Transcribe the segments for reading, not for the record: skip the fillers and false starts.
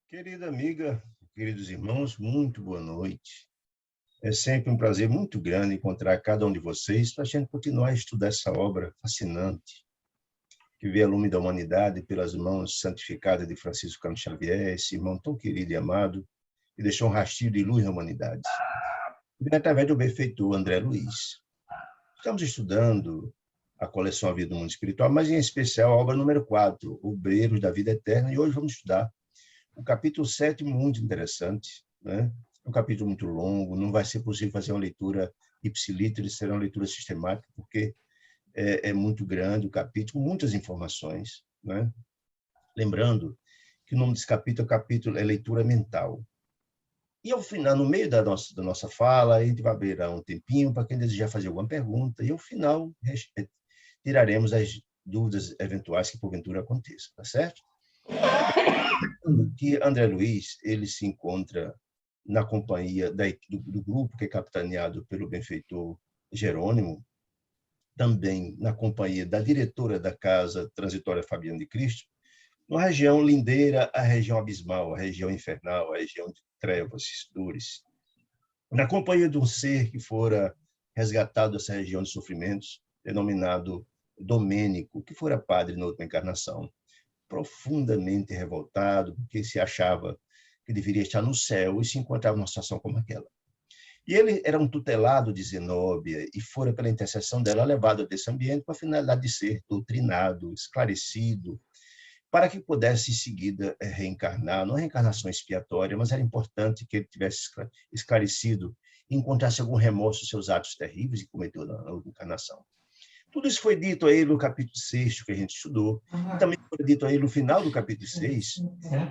Querida amiga, queridos irmãos, muito boa noite. É sempre um prazer muito grande encontrar cada um de vocês para a gente continuar a estudar essa obra fascinante que vê a lume da humanidade pelas mãos santificadas de Francisco Cândido Xavier, esse irmão tão querido e amado, que deixou um rastilho de luz na humanidade. E através do benfeitor André Luiz. Estamos estudando a coleção A Vida do Mundo Espiritual, mas em especial a obra número 4, Obreiros da Vida Eterna, e hoje vamos estudar o capítulo 7, muito interessante, né? É um capítulo muito longo, não vai ser possível fazer uma leitura ipsilítere, será uma leitura sistemática, porque é muito grande o capítulo, com muitas informações, né? Lembrando que o nome desse capítulo é leitura mental. E ao final, no meio da nossa fala, a gente vai abrir um tempinho para quem desejar fazer alguma pergunta, e ao final tiraremos as dúvidas eventuais que porventura aconteçam, tá certo? Que André Luiz ele se encontra na companhia do grupo que é capitaneado pelo benfeitor Jerônimo, também na companhia da diretora da Casa Transitória Fabiano de Cristo, numa região lindeira, a região abismal, a região infernal, a região de trevas, dores. Na companhia de um ser que fora resgatado dessa região de sofrimentos, denominado Domênico, que fora padre na última encarnação, profundamente revoltado, porque se achava que deveria estar no céu e se encontrava numa situação como aquela. E ele era um tutelado de Zenóbia e fora, pela intercessão dela, levado desse ambiente com a finalidade de ser doutrinado, esclarecido, para que pudesse, em seguida, reencarnar, não reencarnação expiatória, mas era importante que ele tivesse esclarecido e encontrasse algum remorso dos seus atos terríveis que cometeu na última encarnação. Tudo isso foi dito a ele no capítulo 6, que a gente estudou, e também foi dito a ele no final do capítulo 6,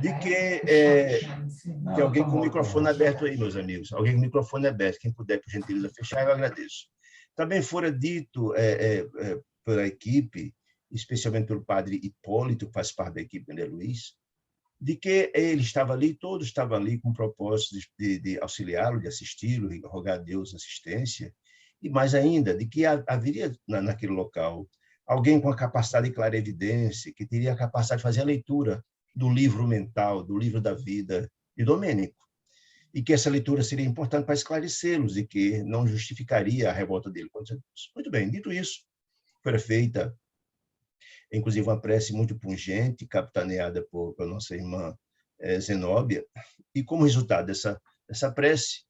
de que alguém com o microfone aberto aí, meus amigos, alguém com o microfone aberto, quem puder, por gentileza, fechar, eu agradeço. Também fora dito pela equipe, especialmente pelo padre Hipólito, que faz parte da equipe André Luiz, de que ele estava ali, todos estavam ali com o propósito de auxiliá-lo, de assisti-lo, e rogar a Deus assistência, e mais ainda, de que haveria naquele local alguém com a capacidade de clarevidência, que teria a capacidade de fazer a leitura do livro mental, do livro da vida de Domênico, e que essa leitura seria importante para esclarecê-los e que não justificaria a revolta dele contra Deus. Muito bem, dito isso, foi feita, inclusive, uma prece muito pungente, capitaneada por nossa irmã Zenóbia, e como resultado dessa prece,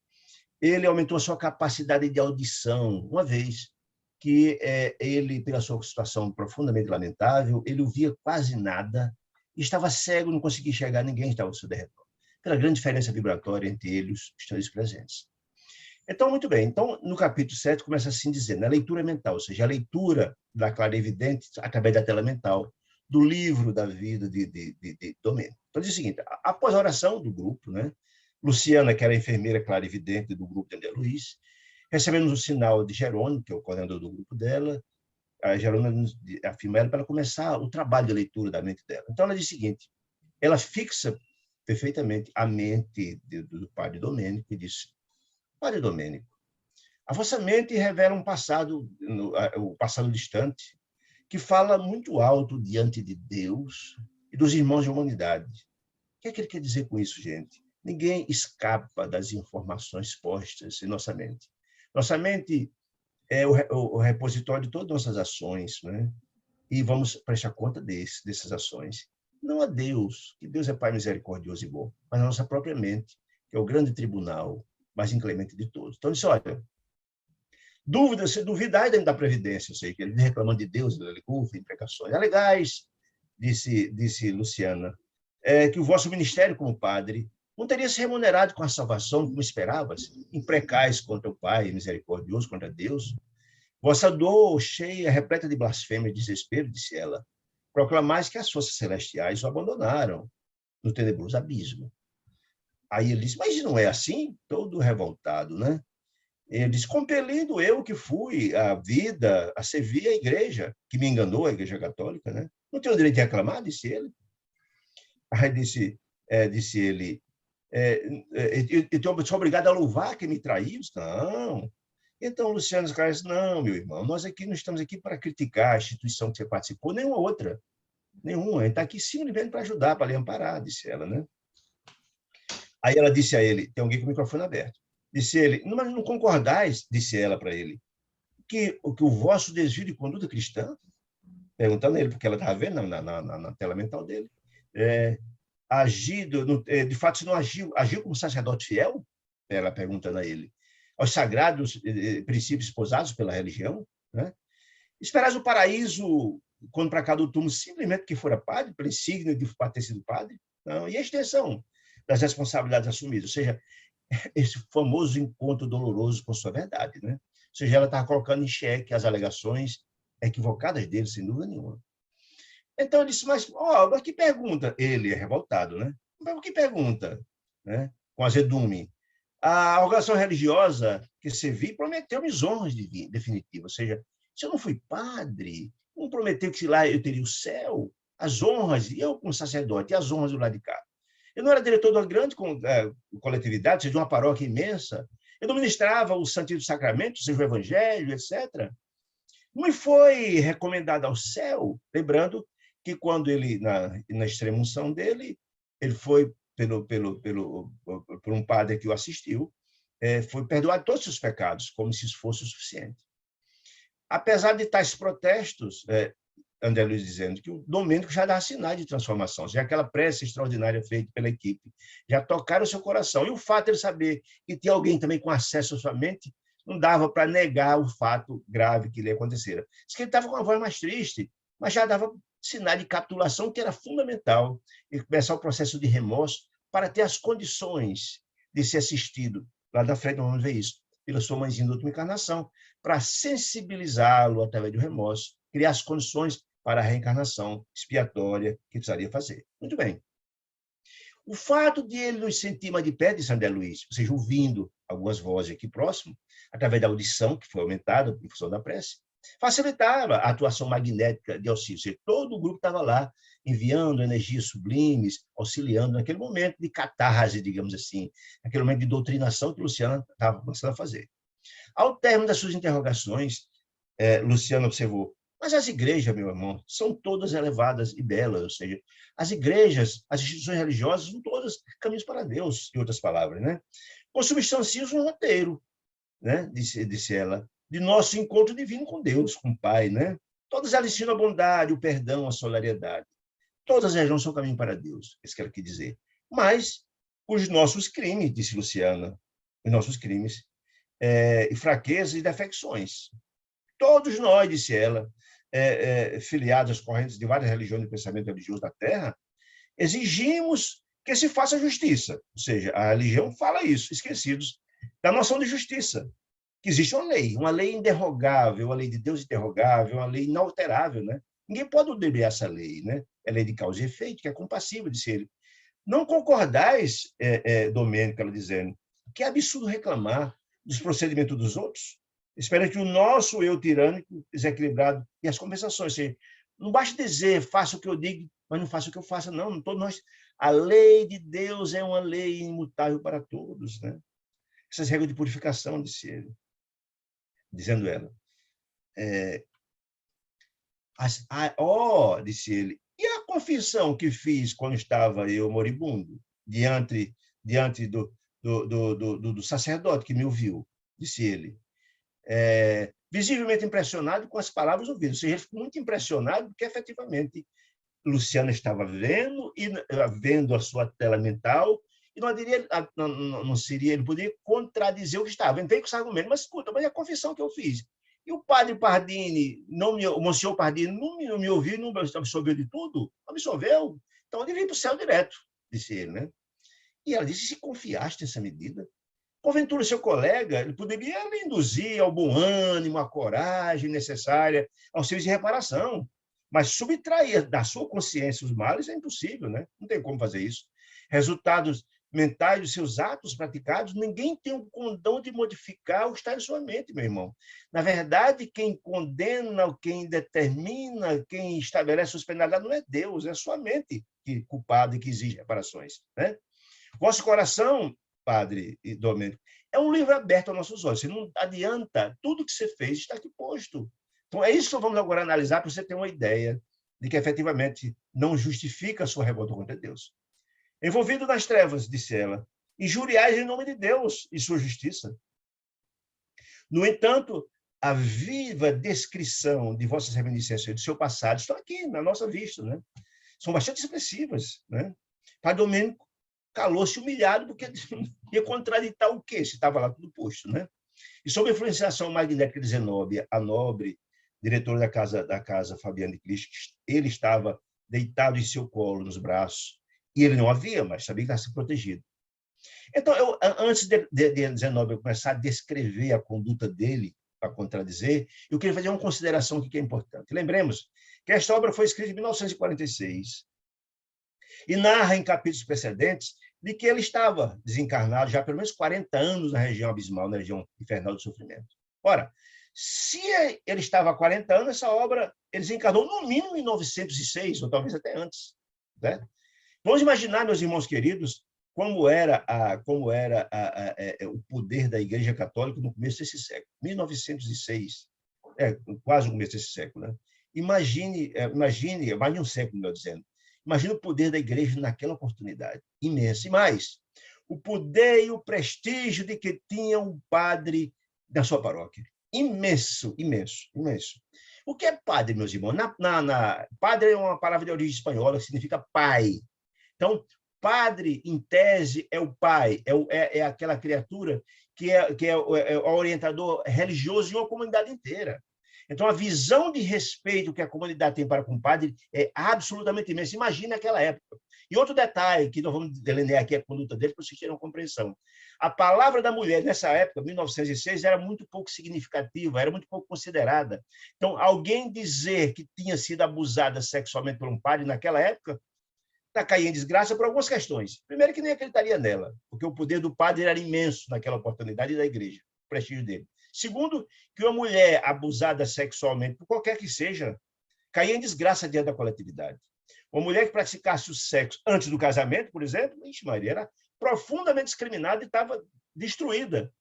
ele aumentou a sua capacidade de audição, uma vez que ele, pela sua situação profundamente lamentável, ele ouvia quase nada, estava cego, não conseguia enxergar ninguém, estava ao seu derredor, pela grande diferença vibratória entre eles, os presentes. Então, muito bem. Então, no capítulo 7, começa assim dizendo, a leitura mental, ou seja, a leitura da clarividente através da tela mental, do livro da vida de Domênico. Então, diz o seguinte, após a oração do grupo, né, Luciana, que era a enfermeira clarividente do grupo de André Luiz, recebemos o sinal de Jerônimo, que é o coordenador do grupo dela, a Jerônimo afirma ela para começar o trabalho de leitura da mente dela. Então, ela diz o seguinte, ela fixa perfeitamente a mente do padre Domênico e diz, Padre Domênico, a vossa mente revela um passado, o passado distante, que fala muito alto diante de Deus e dos irmãos de humanidade. O que é que ele quer dizer com isso, gente? Ninguém escapa das informações postas em nossa mente. Nossa mente é o repositório de todas as nossas ações, né? E vamos prestar conta dessas ações. Não a Deus, que Deus é Pai misericordioso e bom, mas a nossa própria mente, que é o grande tribunal mais inclemente de todos. Então, disse, olha, se duvidar da Previdência, eu sei que ele reclamando de Deus, ele culpa, imprecações. É legais, disse Luciana, que o vosso ministério como padre não teria se remunerado com a salvação como esperavas, imprecais contra o Pai, misericordioso contra Deus. Vossa dor cheia, repleta de blasfêmia e desespero, disse ela, proclamais que as forças celestiais o abandonaram no tenebroso abismo. Aí ele disse, mas não é assim? Todo revoltado, né? Ele diz, compelindo eu que fui a vida, a servir a igreja, que me enganou, a igreja católica, né? Não tenho direito de reclamar, disse ele. Aí disse ele, eu sou obrigado a louvar quem me traiu? Não. Então, Luciano Scares, não, meu irmão, nós aqui não estamos aqui para criticar a instituição que você participou, nenhuma outra, nenhuma. A gente está aqui simplesmente para ajudar, para lhe amparar, disse ela, né? Aí ela disse a ele, tem alguém com o microfone aberto, disse ele, mas não concordais, disse ela para ele, que o vosso desvio de conduta cristã, perguntando a ele, porque ela estava vendo na tela mental dele, agido, de fato, se não agiu como sacerdote fiel, ela perguntando a ele, aos sagrados princípios esposados pela religião, né? Esperais o paraíso quando para cá do túmulo simplesmente que fora padre, pelo insígnia de ter sido padre? Não. E a extensão das responsabilidades assumidas, ou seja, esse famoso encontro doloroso com sua verdade, né? Ou seja, ela estava colocando em xeque as alegações equivocadas dele, sem dúvida nenhuma. Então, eu disse, mas que pergunta? Ele é revoltado, né? Mas o que pergunta? Né? Com azedume. A organização religiosa que servi prometeu-me honras definitivas, ou seja, se eu não fui padre, não prometeu que lá eu teria o céu, as honras, e eu como sacerdote, e as honras do lado de cá. Eu não era diretor de uma grande coletividade, ou seja, de uma paróquia imensa, eu não ministrava o Santíssimo Sacramento, seja o Evangelho, etc. Não me foi recomendado ao céu, lembrando que quando ele, na extrema-unção dele, ele foi por um padre que o assistiu, foi perdoado todos os seus pecados, como se isso fosse o suficiente. Apesar de tais protestos, André Luiz dizendo que o Domênico já dá sinais de transformação, já aquela prece extraordinária feita pela equipe, já tocaram o seu coração. E o fato de ele saber que tinha alguém também com acesso à sua mente, não dava para negar o fato grave que lhe acontecera. Diz que ele estava com uma voz mais triste, mas já dava sinal de capitulação, que era fundamental, e começar o processo de remorso para ter as condições de ser assistido. Lá na frente, nós vamos ver isso, pela sua mãezinha da última encarnação, para sensibilizá-lo através do remorso, criar as condições para a reencarnação expiatória que precisaria fazer. Muito bem. O fato de ele nos sentir mais de pé, disse André Luiz, ou seja, ouvindo algumas vozes aqui próximo, através da audição, que foi aumentada em função da prece, facilitava a atuação magnética de auxílio. Ou seja, todo o grupo estava lá, enviando energias sublimes, auxiliando naquele momento de catarse, digamos assim, naquele momento de doutrinação que Luciana estava começando a fazer. Ao término das suas interrogações, Luciana observou, mas as igrejas, meu irmão, são todas elevadas e belas, ou seja, as igrejas, as instituições religiosas, são todas caminhos para Deus, em outras palavras, né? Consubstanciam um roteiro, né? Disse ela, de nosso encontro divino com Deus, com o Pai, né? Todas elas ensinam a bondade, o perdão, a solidariedade. Todas as religiões são caminho para Deus, isso que ela quer dizer. Mas os nossos crimes, disse Luciana, os nossos crimes, e fraquezas e defecções. Todos nós, disse ela, filiados às correntes de várias religiões de pensamento religioso da Terra, exigimos que se faça justiça. Ou seja, a religião fala isso, esquecidos da noção de justiça, que existe uma lei inderrogável, uma lei de Deus inderrogável, uma lei inalterável, né? Ninguém pode obedecer essa lei, né? É lei de causa e efeito, que é compassível, disse ele. Não concordais, Domênico, ela dizendo, que é absurdo reclamar dos procedimentos dos outros? Espera que o nosso eu tirânico, desequilibrado, e as compensações. Seja, não basta dizer, faça o que eu digo, mas não faça o que eu faça, não. Todos nós, a lei de Deus é uma lei imutável para todos, né? Essas regras de purificação, disse ele, dizendo ela. Disse ele, e a confissão que fiz quando estava eu moribundo, diante do sacerdote que me ouviu, disse ele, visivelmente impressionado com as palavras ouvidas. Ou seja, ele ficou muito impressionado porque, efetivamente, Luciana estava vendo a sua tela mental e não seria, ele poderia contradizer o que estava. Ele veio com esse argumento, mas escuta, mas é a confissão que eu fiz. E o padre Pardini, o Monsenhor Pardini, não me ouviu, não me absolveu de tudo? Absolveu. Então, eu devia ir para o céu direto, disse ele, né? E ela disse, se confiaste nessa medida? Porventura, seu colega, ele poderia lhe induzir ao bom ânimo, à coragem necessária, ao serviço de reparação. Mas subtrair da sua consciência os males é impossível, né? Não tem como fazer isso. Resultados mentais dos seus atos praticados, ninguém tem o condão de modificar o que está em sua mente, meu irmão. Na verdade, quem condena, quem determina, quem estabelece suas penalidades não é Deus, é a sua mente que culpada e que exige reparações, né? Vosso coração, Padre e Domênico, é um livro aberto aos nossos olhos. Você não adianta, tudo que você fez está aqui posto. Então, é isso que vamos agora analisar para você ter uma ideia de que, efetivamente, não justifica a sua revolta contra Deus. Envolvido nas trevas, disse ela, injuriais em nome de Deus e sua justiça. No entanto, a viva descrição de Vossas Reminiscências e do seu passado estão aqui, na nossa vista, né? São bastante expressivas, né? Padre Domênico calou-se humilhado, porque ia contraditar o quê? Se estava lá tudo posto, né? E sob a influenciação magnética de Zenóbia, a nobre diretora da casa Fabiana de Cristo, ele estava deitado em seu colo, nos braços, e ele não havia, mas sabia que estava se protegido. Então, antes de Zenóbia começar a descrever a conduta dele, para contradizer, eu queria fazer uma consideração que é importante. Lembremos que esta obra foi escrita em 1946 e narra em capítulos precedentes de que ele estava desencarnado já há pelo menos 40 anos na região abismal, na região infernal do sofrimento. Ora, se ele estava há 40 anos, essa obra ele desencarnou no mínimo em 906, ou talvez até antes. Né? Vamos imaginar, meus irmãos queridos, como era o poder da Igreja Católica no começo desse século, 1906, quase o começo desse século. Né? Imagine um século, melhor dizendo. Imagine o poder da Igreja naquela oportunidade, imenso. E mais, o poder e o prestígio de que tinha um padre na sua paróquia. Imenso, imenso, imenso. O que é padre, meus irmãos? Padre é uma palavra de origem espanhola que significa pai. Então, padre, em tese, é o pai, é aquela criatura que é o orientador religioso de uma comunidade inteira. Então, a visão de respeito que a comunidade tem para com o padre é absolutamente imensa. Imagina aquela época. E outro detalhe, que nós vamos delinear aqui a conduta dele, para vocês terem uma compreensão. A palavra da mulher, nessa época, 1906, era muito pouco significativa, era muito pouco considerada. Então, alguém dizer que tinha sido abusada sexualmente por um padre naquela época, está caindo em desgraça por algumas questões. Primeiro, que nem acreditaria nela, porque o poder do padre era imenso naquela oportunidade da igreja, o prestígio dele. Segundo, que uma mulher abusada sexualmente, por qualquer que seja, caía em desgraça diante da coletividade. Uma mulher que praticasse o sexo antes do casamento, por exemplo, Maria, era profundamente discriminada e estava destruída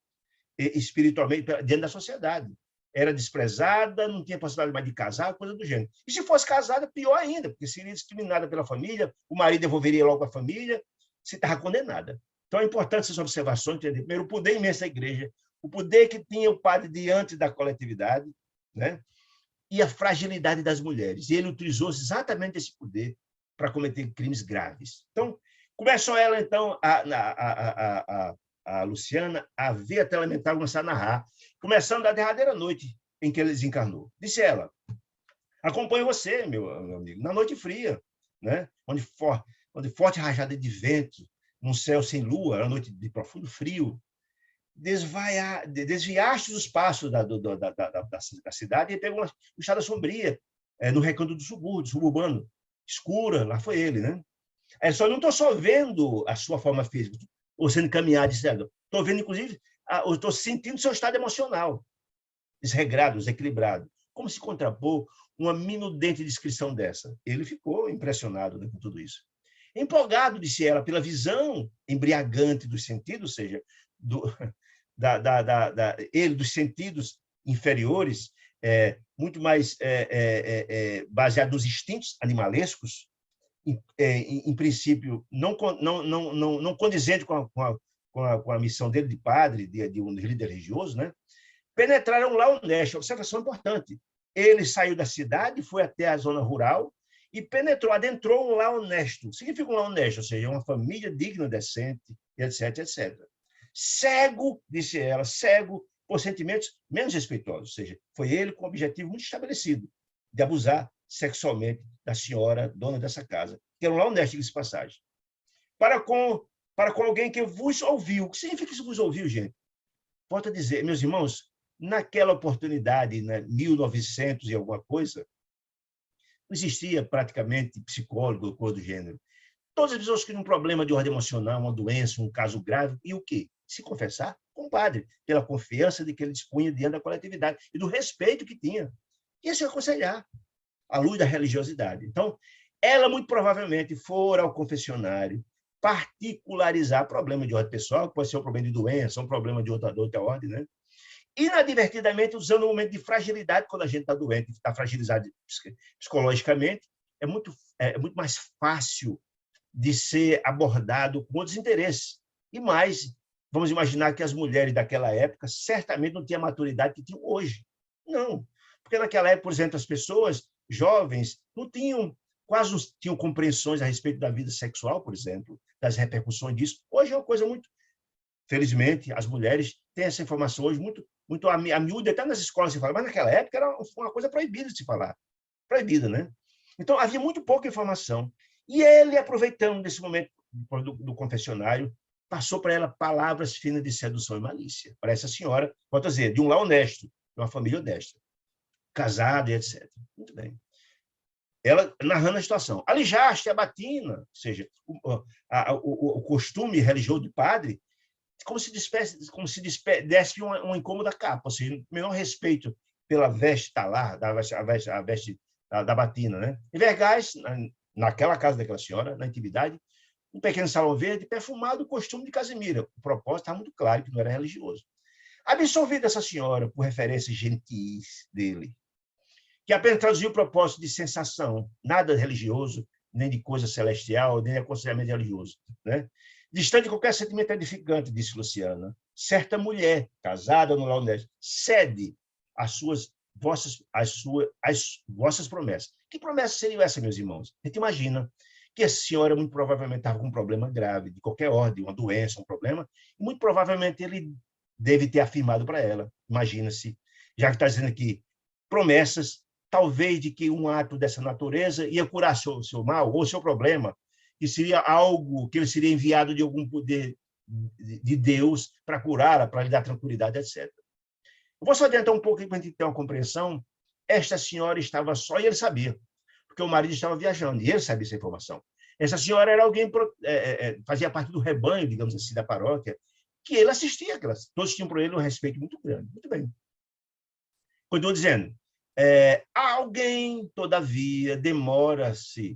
espiritualmente diante da sociedade. Era desprezada, não tinha possibilidade mais de casar, coisa do gênero. E se fosse casada, pior ainda, porque seria discriminada pela família, o marido devolveria logo a família, se estava condenada. Então, é importante essas observações, entender, primeiro, o poder imenso da igreja, o poder que tinha o padre diante da coletividade, né? E a fragilidade das mulheres. E ele utilizou exatamente esse poder para cometer crimes graves. Então, começou ela, então, a Luciana, a ver a telemental começar a narrar, começando da derradeira noite em que ele desencarnou. Disse ela: acompanho você, meu amigo, na noite fria, né? onde forte rajada de vento, num céu sem lua, uma noite de profundo frio, desviaste os passos da cidade e pegou uma estrada sombria, no recanto do suburbano, escura, lá foi ele, né? Só não estou só vendo a sua forma física, ou sendo caminhado, estou vendo, inclusive, estou sentindo seu estado emocional, desregrado, desequilibrado. Como se contrapor uma minudente descrição dessa? Ele ficou impressionado, né, com tudo isso. Empolgado, disse ela, pela visão embriagante dos sentidos, ou seja, ele dos sentidos inferiores, muito mais baseado nos instintos animalescos, em princípio, não condizente com a missão dele de padre, de um líder religioso, né? Penetraram lá honesto. Observação importante. Ele saiu da cidade, foi até a zona rural e adentrou um lar honesto. Significa um lar honesto, ou seja, uma família digna, decente, etc, etc. Cego, disse ela, cego por sentimentos menos respeitosos, ou seja, foi ele com um objetivo muito estabelecido, de abusar sexualmente da senhora, dona dessa casa, que era um lar honesto, de passagem. Para com alguém que vos ouviu. O que significa que vos ouviu, gente? Volto a dizer, meus irmãos, naquela oportunidade, né, 1900 e alguma coisa, não existia praticamente psicólogo ou coisa do gênero. Todas as pessoas que tinham um problema de ordem emocional, uma doença, um caso grave, e o quê? Se confessar com o padre, pela confiança de que ele dispunha diante da coletividade e do respeito que tinha. E se aconselhar, à luz da religiosidade. Então, ela muito provavelmente fora ao confessionário particularizar problema de ordem pessoal, que pode ser um problema de doença, um problema de outra ordem, né? Inadvertidamente, usando um momento de fragilidade, quando a gente está doente, está fragilizado psicologicamente, é muito mais fácil de ser abordado com outros interesses. E mais, vamos imaginar que as mulheres daquela época certamente não tinham a maturidade que tinham hoje. Não, porque naquela época, por exemplo, as pessoas jovens não tinham, quase não tinham compreensões a respeito da vida sexual, por exemplo, das repercussões disso. Hoje é uma coisa muito... Felizmente, as mulheres têm essa informação hoje muito a miúda, até nas escolas se fala, mas naquela época era uma coisa proibida de se falar. Proibida, né? Então, havia muito pouca informação. E ele, aproveitando desse momento do confessionário, passou para ela palavras finas de sedução e malícia. Para essa senhora, pode dizer, de um lar honesto, de uma família honesta, casada e etc. Muito bem. Ela narrando a situação. Alijaste a batina, ou seja, o costume religioso do padre, como se desse uma incômoda capa, ou seja, menor respeito pela veste talar, a veste da batina. Né? E vergais, naquela casa daquela senhora, na intimidade, um pequeno salão verde, perfumado, costume de Casimira. O propósito estava muito claro que não era religioso. Absolvida essa senhora por referências gentis dele, que apenas traduziu o propósito de sensação, nada religioso, nem de coisa celestial, nem de aconselhamento religioso. Né? Distante de qualquer sentimento edificante, disse Luciana, certa mulher, casada no lar honesto, cede as vossas promessas. Que promessas seriam essas, meus irmãos? A gente imagina que a senhora muito provavelmente estava com um problema grave, de qualquer ordem, uma doença, um problema, e muito provavelmente ele deve ter afirmado para ela, imagina-se, já que está dizendo aqui, promessas, talvez de que um ato dessa natureza ia curar seu mal ou seu problema, que seria algo que ele seria enviado de algum poder de Deus para curá-la, para lhe dar tranquilidade, etc. Eu vou só adiantar um pouco para a gente ter uma compreensão. Esta senhora estava só e ele sabia, porque o marido estava viajando e ele sabia essa informação. Essa senhora era alguém, fazia parte do rebanho, digamos assim, da paróquia, que ele assistia, todos tinham por ele um respeito muito grande. Muito bem. Continuo dizendo, alguém, todavia, demora-se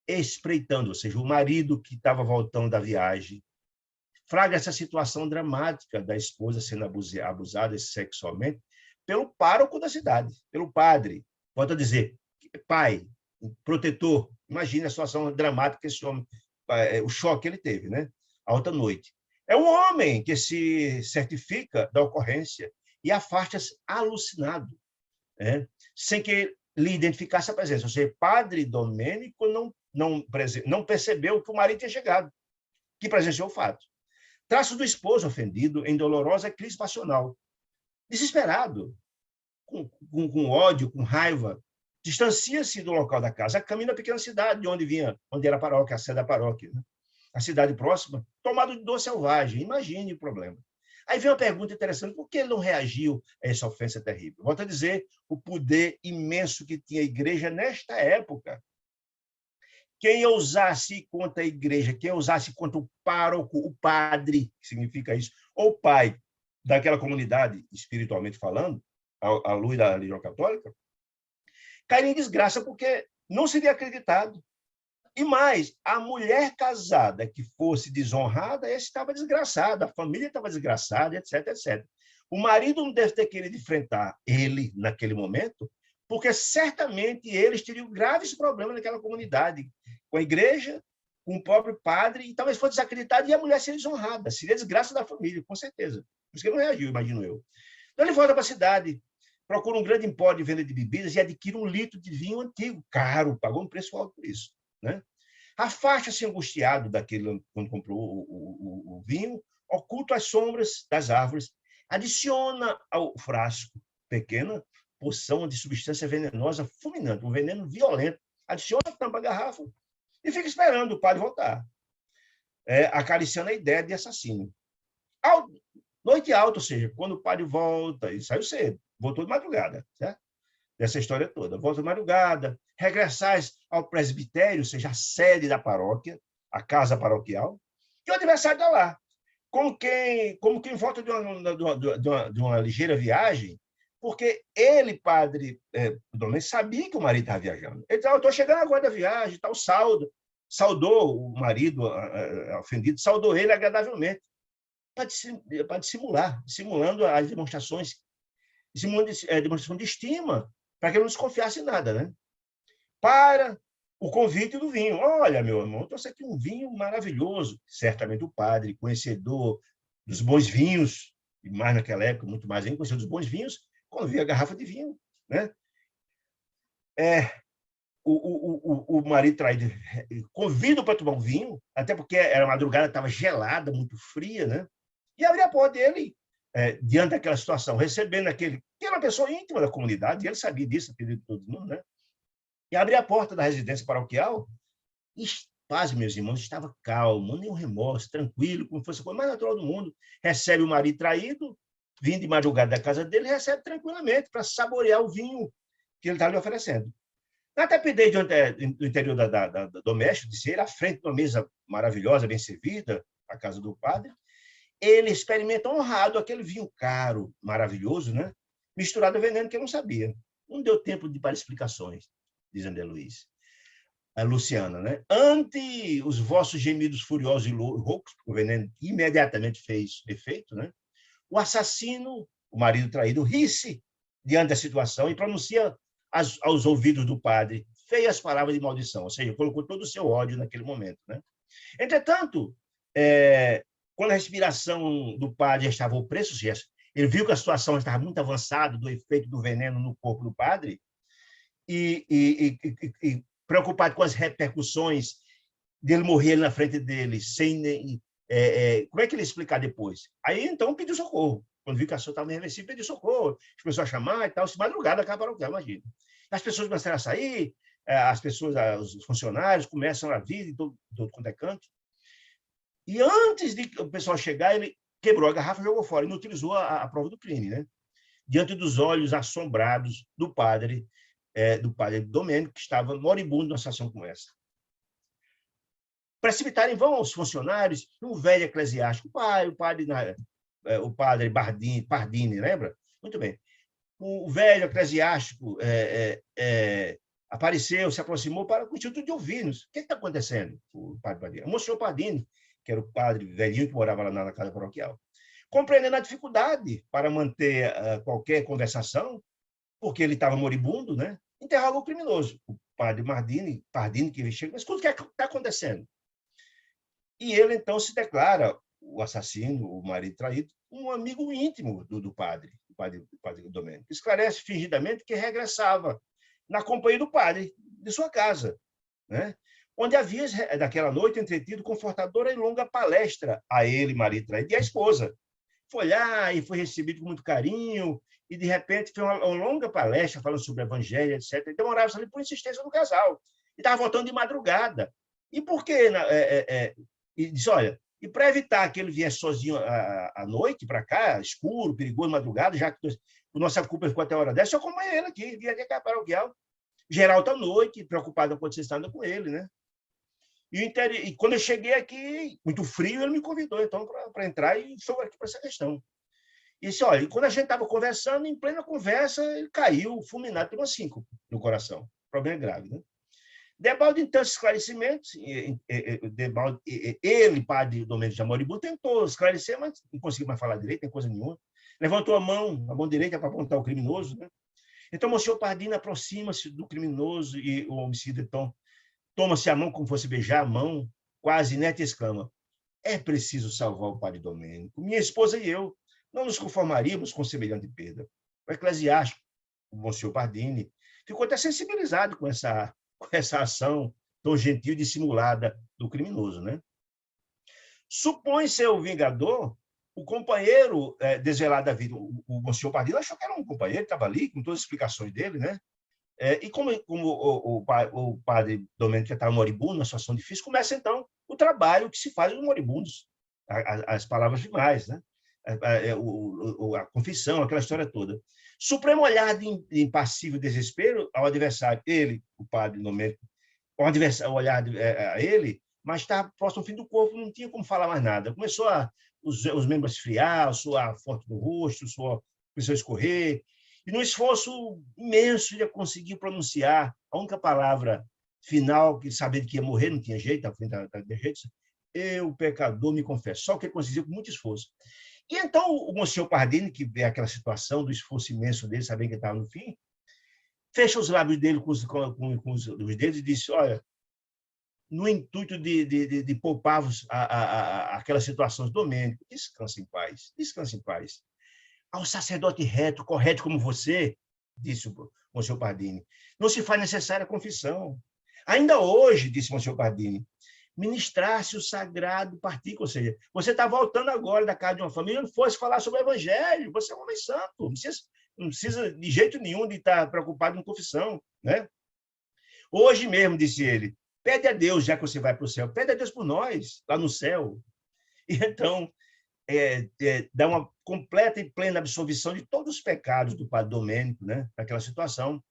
espreitando, ou seja, o marido que estava voltando da viagem, fraga essa situação dramática da esposa sendo abusada sexualmente pelo pároco da cidade, pelo padre. Volto a dizer, pai, protetor, imagine a situação dramática que esse homem, o choque que ele teve, né? A outra noite. É um homem que se certifica da ocorrência e afasta-se alucinado, né? Sem que lhe identificasse a presença. Ou seja, padre Domênico não percebeu que o marido tinha chegado, que presenciou o fato. Traço do esposo ofendido em dolorosa crise passional. Desesperado, com ódio, com raiva, distancia-se do local da casa, caminha da pequena cidade de onde era a paróquia, a sede da paróquia. Né? A cidade próxima, tomado de dor selvagem. Imagine o problema. Aí vem uma pergunta interessante, por que ele não reagiu a essa ofensa terrível? Volto a dizer, o poder imenso que tinha a igreja nesta época. Quem ousasse contra a igreja, quem ousasse contra o pároco, o padre, que significa isso, ou o pai daquela comunidade, espiritualmente falando, à luz da religião católica, cairia em desgraça porque não seria acreditado. E mais, a mulher casada que fosse desonrada, essa estava desgraçada, a família estava desgraçada, etc, etc. O marido não deve ter querido enfrentar ele naquele momento, porque certamente eles teriam graves problemas naquela comunidade, com a igreja, com o próprio padre, e talvez fosse desacreditado e a mulher seria desonrada, seria desgraça da família, com certeza. Por isso que ele não reagiu, imagino eu. Então ele volta para a cidade, procura um grande empório de venda de bebidas e adquire 1 litro de vinho antigo, caro, pagou um preço alto por isso. Né? Afasta-se angustiado daquele, quando comprou o vinho, oculto às sombras das árvores, adiciona ao frasco pequena porção de substância venenosa fulminante, um veneno violento, adiciona a tampa da garrafa e fica esperando o padre voltar, acariciando a ideia de assassino. Noite alta, ou seja, quando o padre volta, ele saiu cedo, voltou de madrugada, certo? Dessa história toda. Volta de madrugada, regressais ao presbitério, ou seja, a sede da paróquia, a casa paroquial, e o adversário está lá, como quem volta de uma ligeira viagem, porque ele, padre Domênico, sabia que o marido estava viajando. Ele disse, eu estou chegando agora da viagem, tal saudou o marido ofendido, saudou ele agradavelmente, para dissimular, simulando as demonstrações, demonstração de estima, para que ele não desconfiasse nada. Né? Para o convite do vinho. Olha, meu irmão, trouxe aqui um vinho maravilhoso. Certamente o padre, conhecedor dos bons vinhos, e mais naquela época, muito mais ainda, conhecedor dos bons vinhos, quando via a garrafa de vinho, né? O marido traído convida para tomar um vinho, até porque era madrugada, estava gelada, muito fria, né? E abre a porta dele, diante daquela situação, recebendo aquele, que era uma pessoa íntima da comunidade, e ele sabia disso, apelido de todo mundo, né? E abre a porta da residência paroquial, e paz, meus irmãos, estava calmo, nenhum remorso, tranquilo, como fosse a coisa mais natural do mundo. Recebe o marido traído, vindo de madrugada da casa dele, recebe tranquilamente para saborear o vinho que ele estava lhe oferecendo. Na tapidez do interior do México, de ser à frente de uma mesa maravilhosa, bem servida, a casa do padre, ele experimenta honrado aquele vinho caro, maravilhoso, né? Misturado a veneno que ele não sabia. Não deu tempo para explicações, diz André Luiz. A Luciana, né? Ante os vossos gemidos furiosos e roucos, porque o veneno imediatamente fez efeito, né? O assassino, o marido traído, ri-se diante da situação e pronuncia aos ouvidos do padre feias palavras de maldição, ou seja, colocou todo o seu ódio naquele momento, né? Entretanto, quando a respiração do padre já estava ao preço, ele viu que a situação estava muito avançada do efeito do veneno no corpo do padre e preocupado com as repercussões dele morrer na frente dele, sem como é que ele explicar depois? Aí, então, pediu socorro. Quando viu que a situação estava irreversível, pediu socorro. Começou a chamar e tal, se madrugada acaba paroquial, imagina. As pessoas começaram a sair, as pessoas, os funcionários começam a vir de todo quanto é canto. E antes de o pessoal chegar, ele quebrou a garrafa e jogou fora. E não utilizou a prova do crime, né? Diante dos olhos assombrados do padre Domênico, que estava moribundo numa situação como essa. Precipitarem vão aos funcionários, um velho eclesiástico, o padre Pardini, lembra? Muito bem. O velho eclesiástico apareceu, se aproximou para o Instituto de ouvi-nos. O que está acontecendo? O padre Pardini. O Monsenhor Pardini, que era o padre velhinho que morava lá na casa paroquial, compreendendo a dificuldade para manter qualquer conversação, porque ele estava moribundo, né? Interroga o criminoso. O padre Pardini que chega, mas escuta, o que está acontecendo? E ele, então, se declara, o assassino, o marido traído, um amigo íntimo do padre Domênico. Esclarece fingidamente que regressava na companhia do padre, de sua casa, né? Onde havia, daquela noite, entretido confortadora e longa palestra a ele, marido traído, e a esposa. Foi lá e foi recebido com muito carinho, e, de repente, foi uma longa palestra falando sobre o evangelho, etc. E demorava ali por insistência do casal. E estava voltando de madrugada. E por quê? E disse, olha, e para evitar que ele viesse sozinho à noite para cá, escuro, perigoso, madrugada, já que a nossa culpa ficou até a hora dessa, eu acompanhei ele aqui, via aqui a paroquial, Geraldo à noite, preocupado com acontecer nada com ele, né? E quando eu cheguei aqui, muito frio, ele me convidou, então, para entrar e foi aqui para essa questão. E disse, olha, quando a gente estava conversando, em plena conversa, ele caiu fulminado por uma síncope no coração. Problema grave, né? Debalde, então, esses esclarecimentos, ele, padre Domênico de Amoribu, tentou esclarecer, mas não conseguiu mais falar direito, nem coisa nenhuma. Levantou a mão direita para apontar o criminoso, né? Então, o senhor Pardini aproxima-se do criminoso e o homicida, então, toma-se a mão como fosse beijar a mão, quase neta e exclama, é preciso salvar o padre Domênico. Minha esposa e eu não nos conformaríamos com semelhante perda. O eclesiástico, o Monsenhor Pardini, ficou até sensibilizado com essa ação tão gentil e dissimulada do criminoso, né? Supõe ser o vingador, o companheiro desvelado da vida. O Monsenhor Pardini achou que era um companheiro, estava ali, com todas as explicações dele, né? E como o padre Domênico já estava moribundo, numa situação difícil, começa, então, o trabalho que se faz dos moribundos, as palavras finais, né? A confissão, aquela história toda. Supremo olhar de impassível desespero ao adversário, ele, o padre Domênico, o olhar a ele, mas estava próximo ao fim do corpo, não tinha como falar mais nada. Começou os membros a esfriar, o suor forte no rosto, o suor começou a escorrer, e no esforço imenso ele conseguiu pronunciar a única palavra final, que sabia que ia morrer, não tinha jeito, à frente da jeito, eu, pecador, me confesso. Só que ele conseguiu com muito esforço. E então o Monsenhor Pardini, que vê aquela situação do esforço imenso dele, sabendo que ele estava no fim, fecha os lábios dele com os dedos e disse, olha, no intuito de poupar aquelas situações domênicas. Descanse em paz, descanse em paz. Ao sacerdote reto, correto como você, disse o Monsenhor Pardini, não se faz necessária a confissão. Ainda hoje, disse o Monsenhor Pardini, ministrar-se o sagrado partículo, ou seja, você está voltando agora da casa de uma família, não fosse falar sobre o evangelho, você é um homem santo, não precisa de jeito nenhum de estar preocupado com confissão, né? Hoje mesmo, disse ele, pede a Deus, já que você vai para o céu, pede a Deus por nós, lá no céu. E então, dá uma completa e plena absolvição de todos os pecados do padre Domênico, né? Naquela situação,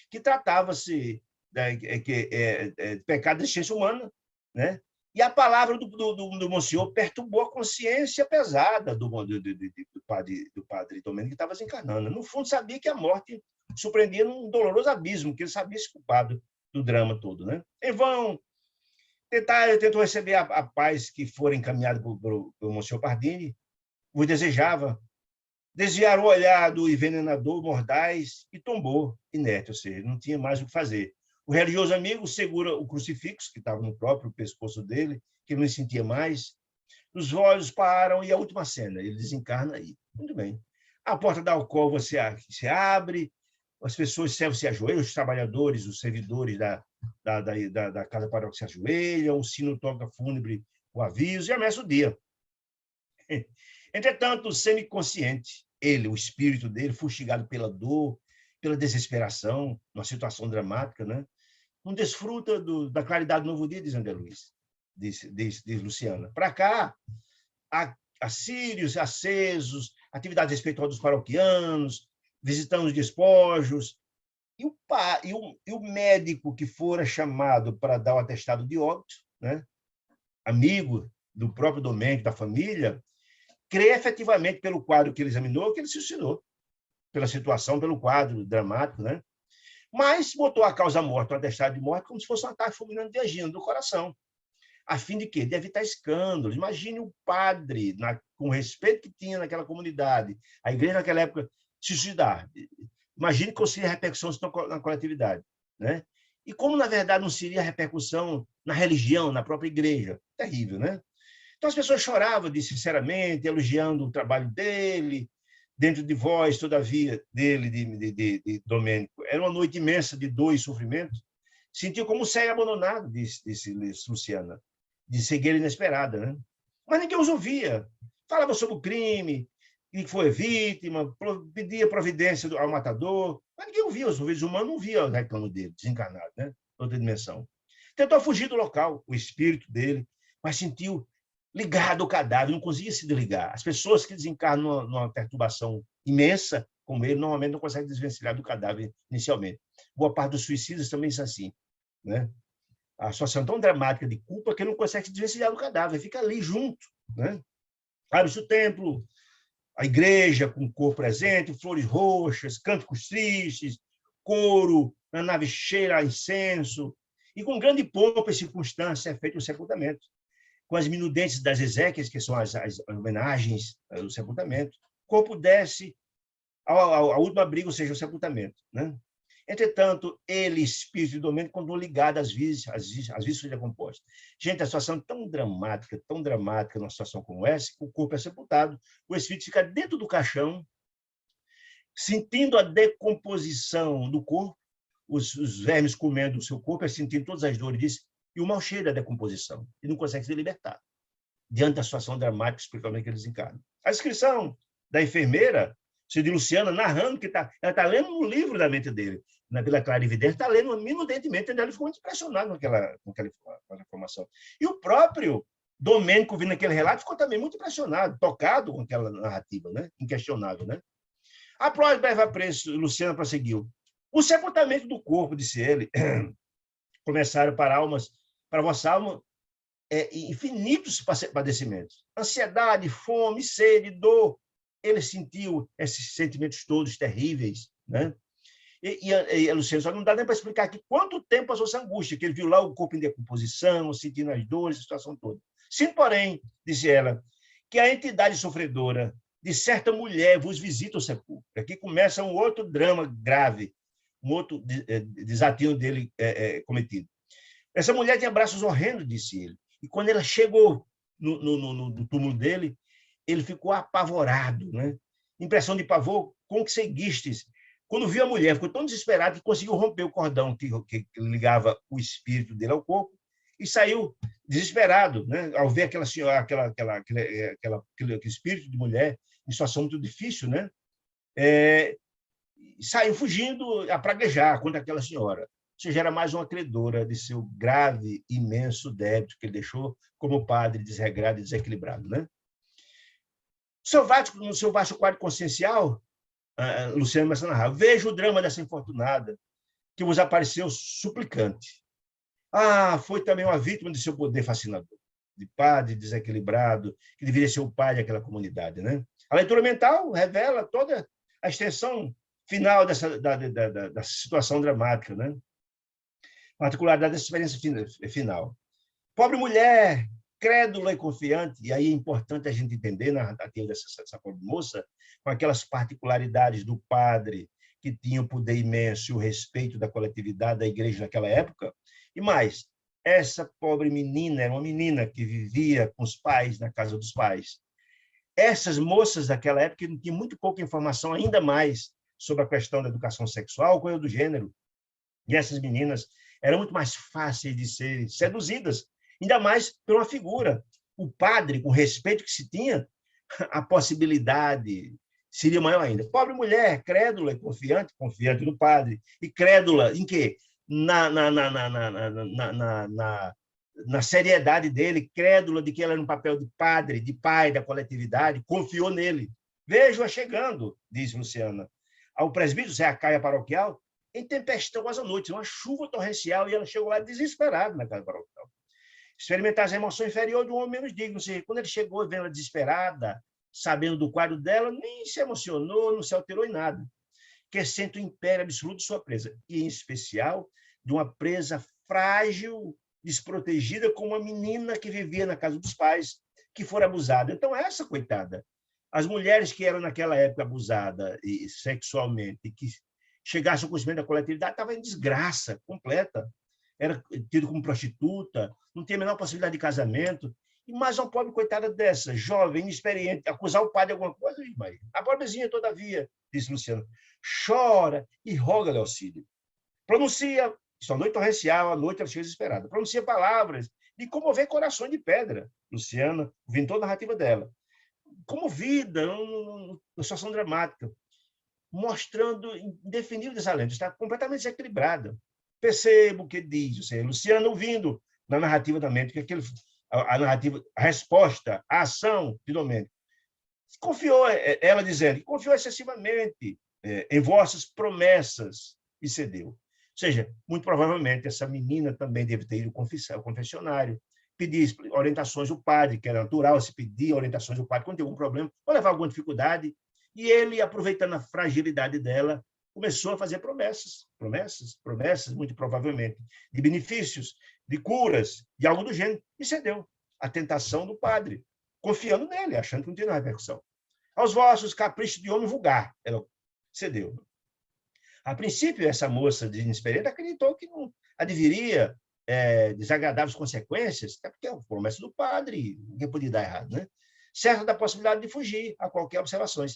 que tratava-se de pecado da existência humana, né? E a palavra do Monsenhor perturbou a consciência pesada do padre Domênico, que estava desencarnando. No fundo, sabia que a morte surpreendia num doloroso abismo, que ele sabia se culpado do drama todo, né? Em vão, tentou receber a paz que fora encaminhada pelo Monsenhor Pardini, os desejava, desviar o olhar do envenenador mordaz e tombou inerte, ou seja, não tinha mais o que fazer. O religioso amigo segura o crucifixo, que estava no próprio pescoço dele, que ele não sentia mais. Os olhos param e a última cena, ele desencarna aí. Muito bem. A porta da alcova se abre, as pessoas se ajoelham, os trabalhadores, os servidores da casa paróquia se ajoelham, o sino toca fúnebre o aviso e ameaça o dia. Entretanto, semiconsciente, ele, o espírito dele, fustigado pela dor, pela desesperação, numa situação dramática, né? Não desfruta da claridade do novo dia, diz André Luiz, diz Luciana. Para cá, há círios acesos, atividades respeitosas dos paroquianos, visitando os despojos, e o médico que fora chamado para dar o atestado de óbito, né? Amigo do próprio Domênico, da família, crê efetivamente pelo quadro que ele examinou que ele se suicidou, pela situação, pelo quadro dramático, né? Mas botou a causa morta, o atestado de morte, como se fosse um ataque fulminante de angina do coração, a fim de quê? De evitar escândalos. Imagine o padre, com o respeito que tinha naquela comunidade, a igreja naquela época, se suicidar. Imagine qual seria a repercussão na coletividade, né? E como, na verdade, não seria a repercussão na religião, na própria igreja? Terrível, né? Então, as pessoas choravam, sinceramente, elogiando o trabalho dele, dentro de voz, todavia, dele, de Domênico. Era uma noite imensa de dor e sofrimento. Sentiu como um cego abandonado, disse Luciana, de cegueira inesperada, né? Mas ninguém os ouvia. Falava sobre o crime, que foi vítima, pedia providência ao matador, mas ninguém ouvia. Os ouvidos humanos não viam o reclamo dele, desencarnado, né? Outra dimensão. Tentou fugir do local, o espírito dele, mas sentiu ligado ao cadáver, não conseguia se desligar. As pessoas que desencarnam numa perturbação imensa, como ele, normalmente não conseguem desvencilhar do cadáver inicialmente. Boa parte dos suicidas também são assim, né? A situação tão dramática de culpa que ele não consegue se desvencilhar do cadáver, fica ali junto, né? Abre-se o templo, a igreja com o corpo presente, flores roxas, cânticos tristes, coro, na nave cheira a incenso, e com grande pompa e circunstância é feito o sepultamento, com as minudências das exéquias, que são as homenagens do sepultamento. O corpo desce à última briga, ou seja, o sepultamento, né? Entretanto, ele, espírito de Domênico, continuou ligado às vísceras decompostas. Gente, a situação é tão dramática, numa situação como essa, que o corpo é sepultado, o espírito fica dentro do caixão, sentindo a decomposição do corpo, os vermes comendo o seu corpo, sentindo todas as dores, e o mau cheiro da decomposição, e não consegue se libertar, diante da situação dramática, especialmente que eles encarnam. A descrição da enfermeira, de Luciana, narrando que ela está lendo um livro da mente dele, pela clarividência, está lendo minudentemente, ele ficou muito impressionado com aquela informação. E o próprio Domênico, vindo aquele relato, ficou também muito impressionado, tocado com aquela narrativa, né? Inquestionável, né? Após breve preço, Luciana prosseguiu. O sepultamento do corpo, disse ele, começaram para vossa alma, infinitos padecimentos. Ansiedade, fome, sede, dor. Ele sentiu esses sentimentos todos terríveis, né? E Luciano, só não dá nem para explicar aqui quanto tempo passou essa angústia, que ele viu lá o corpo em decomposição, sentindo as dores, a situação toda. Sinto, porém, disse ela, que a entidade sofredora de certa mulher vos visita o sepulcro. Aqui começa um outro drama grave, um outro desatino dele cometido. Essa mulher tinha braços horrendos, disse ele. E quando ela chegou no túmulo dele, ele ficou apavorado, né? Impressão de pavor conseguistes. Quando viu a mulher, ficou tão desesperado que conseguiu romper o cordão que ligava o espírito dele ao corpo e saiu desesperado, né? Ao ver aquela senhora, aquele espírito de mulher em situação muito difícil, né? Saiu fugindo a praguejar contra aquela senhora. Ou seja, era mais uma credora de seu grave, imenso débito que ele deixou como padre desregrado e desequilibrado, né? No seu vasto quadro consciencial, Luciano começa a narrar, veja o drama dessa infortunada que vos apareceu suplicante. Foi também uma vítima de seu poder fascinador, de padre desequilibrado, que deveria ser o pai daquela comunidade, né? A leitura mental revela toda a extensão final da situação dramática, né? A particularidade dessa experiência final. Pobre mulher, crédula e confiante, e aí é importante a gente entender na narrativa dessa pobre moça, com aquelas particularidades do padre, que tinha o poder imenso e o respeito da coletividade da igreja naquela época. E mais, essa pobre menina era uma menina que vivia com os pais, na casa dos pais. Essas moças daquela época tinham muito pouca informação, ainda mais, sobre a questão da educação sexual, coisa do gênero. E essas meninas eram muito mais fáceis de serem seduzidas, ainda mais por uma figura. O padre, com o respeito que se tinha, a possibilidade seria maior ainda. Pobre mulher, crédula e confiante no padre. E crédula em quê? Na seriedade dele, crédula de que ela era um papel de padre, de pai da coletividade, confiou nele. Vejo-a chegando, diz Luciana, ao presbítero Zé Acaia paroquial, em tempestuosa noite, uma chuva torrencial, e ela chegou lá desesperada na casa paroquial. Experimentar as emoções inferiores de um homem menos digno. Ou seja, quando ele chegou vendo ela desesperada, sabendo do quadro dela, nem se emocionou, não se alterou em nada. Que sente o império absoluto de sua presa, e em especial de uma presa frágil, desprotegida, como uma menina que vivia na casa dos pais, que fora abusada. Então, essa coitada, as mulheres que eram naquela época abusadas sexualmente, que chegassem ao conhecimento da coletividade, estavam em desgraça completa. Era tido como prostituta, não tinha a menor possibilidade de casamento. E mais uma pobre coitada dessa, jovem, inexperiente, acusar o pai de alguma coisa, a pobrezinha, todavia, disse Luciano, chora e roga-lhe auxílio. Pronuncia, isso é uma noite torrencial, a noite ela chega desesperada, pronuncia palavras de comover corações de pedra. Luciana, ouvindo toda a narrativa dela, comovida, numa situação dramática, mostrando indefinível desalento, está completamente desequilibrada. Percebo o que diz, ou seja, Luciano ouvindo na narrativa da mente, que a narrativa, a resposta, a ação de Domênico. Confiou, ela dizendo, confiou excessivamente em vossas promessas e cedeu. Ou seja, muito provavelmente essa menina também deve ter ido ao confessionário, pedir orientações do padre, que era natural se pedir orientações do padre quando tem algum problema, ou levar alguma dificuldade, e ele, aproveitando a fragilidade dela, começou a fazer promessas, muito provavelmente, de benefícios, de curas, de algo do gênero, e cedeu à tentação do padre, confiando nele, achando que não tinha repercussão. Aos vossos caprichos de homem vulgar, ela cedeu. A princípio, essa moça de inexperiente acreditou que não adviria desagradáveis consequências, até porque é a promessa do padre, ninguém podia dar errado, né? Certa da possibilidade de fugir a qualquer observação.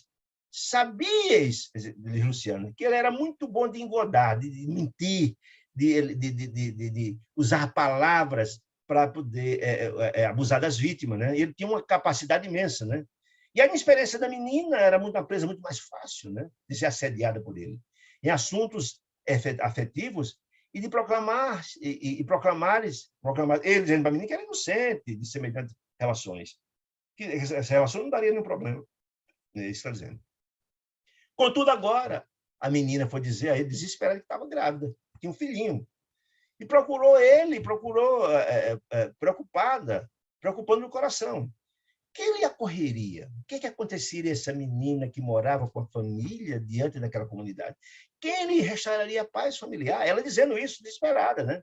Sabíeis, diz Luciano, que ele era muito bom de engodar, de mentir, de usar palavras para poder abusar das vítimas, né? Ele tinha uma capacidade imensa, né? E a inexperiência da menina era uma presa muito mais fácil, né? De ser assediada por ele em assuntos afetivos e de proclamar ele dizendo para a menina que era inocente de semelhantes relações, que essa relação não daria nenhum problema. Isso está dizendo. Contudo, agora, a menina foi dizer a ele, desesperada, que estava grávida, tinha um filhinho. E procurou preocupando no coração. Quem lhe ocorreria? O que aconteceria a essa menina que morava com a família diante daquela comunidade? Quem lhe restauraria a paz familiar? Ela dizendo isso, desesperada, né?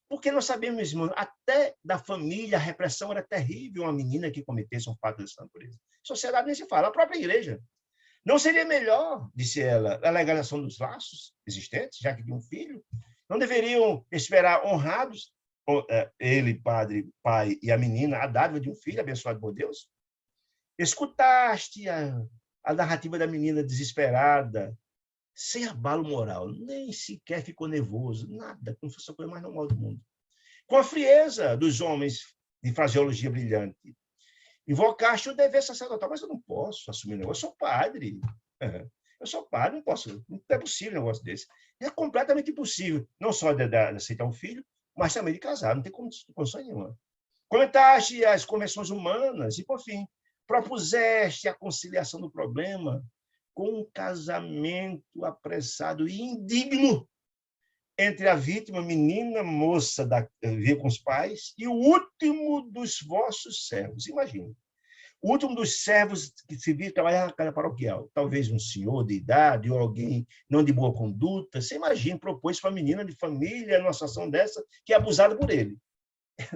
Porque nós sabemos, irmão, até da família a repressão era terrível, uma menina que cometesse um fato dessa natureza. Sociedade nem se fala, a própria igreja. Não seria melhor, disse ela, a legalização dos laços existentes, já que tinha um filho? Não deveriam esperar honrados ele, padre, pai e a menina, a dádiva de um filho abençoado por Deus? Escutaste a narrativa da menina desesperada, sem abalo moral, nem sequer ficou nervoso, nada, como se fosse a coisa mais normal do mundo. Com a frieza dos homens de fraseologia brilhante. Invocaste o dever sacerdotal, mas eu não posso assumir o negócio, eu sou padre. Eu sou padre, não posso, não é possível um negócio desse. É completamente impossível, não só de aceitar um filho, mas também de casar, não tem condição nenhuma. Comentaste as convenções humanas e, por fim, propuseste a conciliação do problema com um casamento apressado e indigno entre a vítima, menina, moça, vivia com os pais, e o último dos vossos servos. Imagine. O último dos servos que se via trabalhar na casa paroquial. Talvez um senhor de idade ou alguém não de boa conduta. Você imagina, propôs para uma menina de família, numa situação dessa, que é abusada por ele.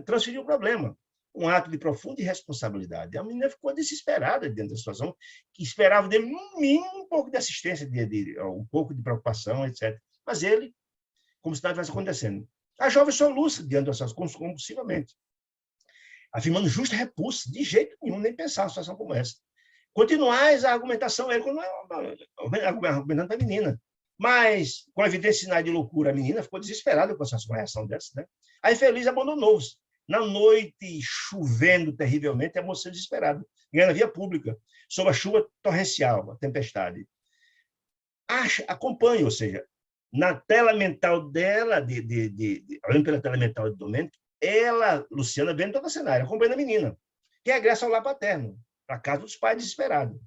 Transferiu o problema. Um ato de profunda irresponsabilidade. A menina ficou desesperada diante da situação, que esperava dele, no mínimo, um pouco de assistência, um pouco de preocupação, etc. Mas ele, como se nada estivesse acontecendo. A jovem soluça diante das situações compulsivamente, afirmando justa repulsa, de jeito nenhum, nem pensar uma situação como essa. Continuais a argumentação, ele argumentando para a menina. Mas, com evidente sinal de loucura, a menina ficou desesperada com essa reação dessa. Né? A infeliz abandonou-os. Na noite, chovendo terrivelmente, a moça desesperada, ganhando a via pública, sob a chuva torrencial, a tempestade. Acompanhe, ou seja, na tela mental dela, olhando pela tela mental de Domênico, ela, Luciana, vendo todo o cenário, acompanhando a menina, que regressa ao lar paterno, para a casa dos pais desesperados.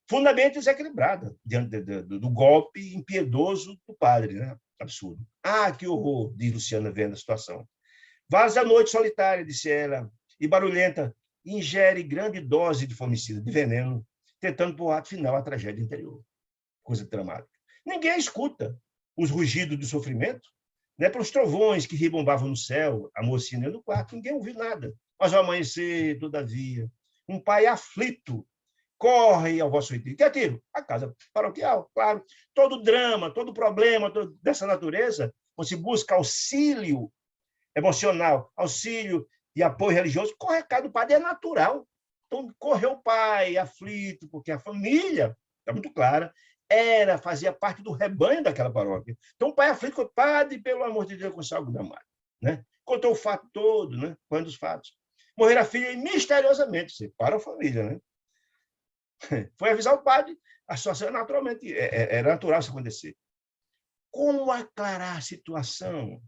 Fundamente desequilibrada, diante do golpe impiedoso do padre, né? Absurdo. Ah, que horror, diz Luciana, vendo a situação. Vaza a noite solitária, disse ela, e barulhenta, ingere grande dose de fomicida, de veneno, tentando, por ato final, a tragédia interior. Coisa dramática. Ninguém escuta os rugidos do sofrimento, né? Pelos trovões que ribombavam no céu, a mocinha dentro do quarto, ninguém ouviu nada. Mas ao amanhecer, todavia, um pai aflito corre ao vosso encontro. Que tiro? A casa paroquial, claro. Todo drama, todo problema dessa natureza, você busca auxílio emocional, auxílio e apoio religioso, corre a casa do padre, é natural. Então, correu o pai aflito, porque a família, está muito clara, fazia parte do rebanho daquela paróquia. Então, o pai aflito, padre, pelo amor de Deus, com algo da mãe. Né? Contou o fato todo, né? Quando os fatos. Morrer a filha misteriosamente, separa a família, né? Foi avisar o padre, a situação naturalmente, era natural isso acontecer. Como aclarar a situação?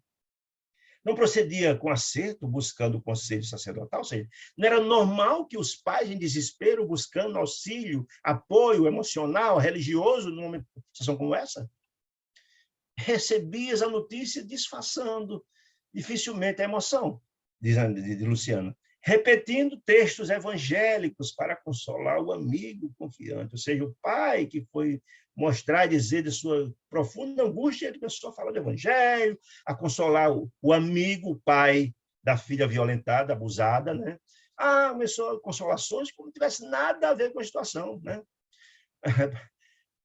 Não procedia com acerto, buscando o conselho sacerdotal, ou seja, não era normal que os pais, em desespero, buscando auxílio, apoio emocional, religioso, numa situação como essa? Recebias a notícia disfarçando dificilmente a emoção, diz Luciana, repetindo textos evangélicos para consolar o amigo confiante, ou seja, o pai que foi mostrar e dizer de sua profunda angústia, ele começou a falar do evangelho, a consolar o amigo, o pai da filha violentada, abusada, né? Começou consolações como não tivesse nada a ver com a situação, né?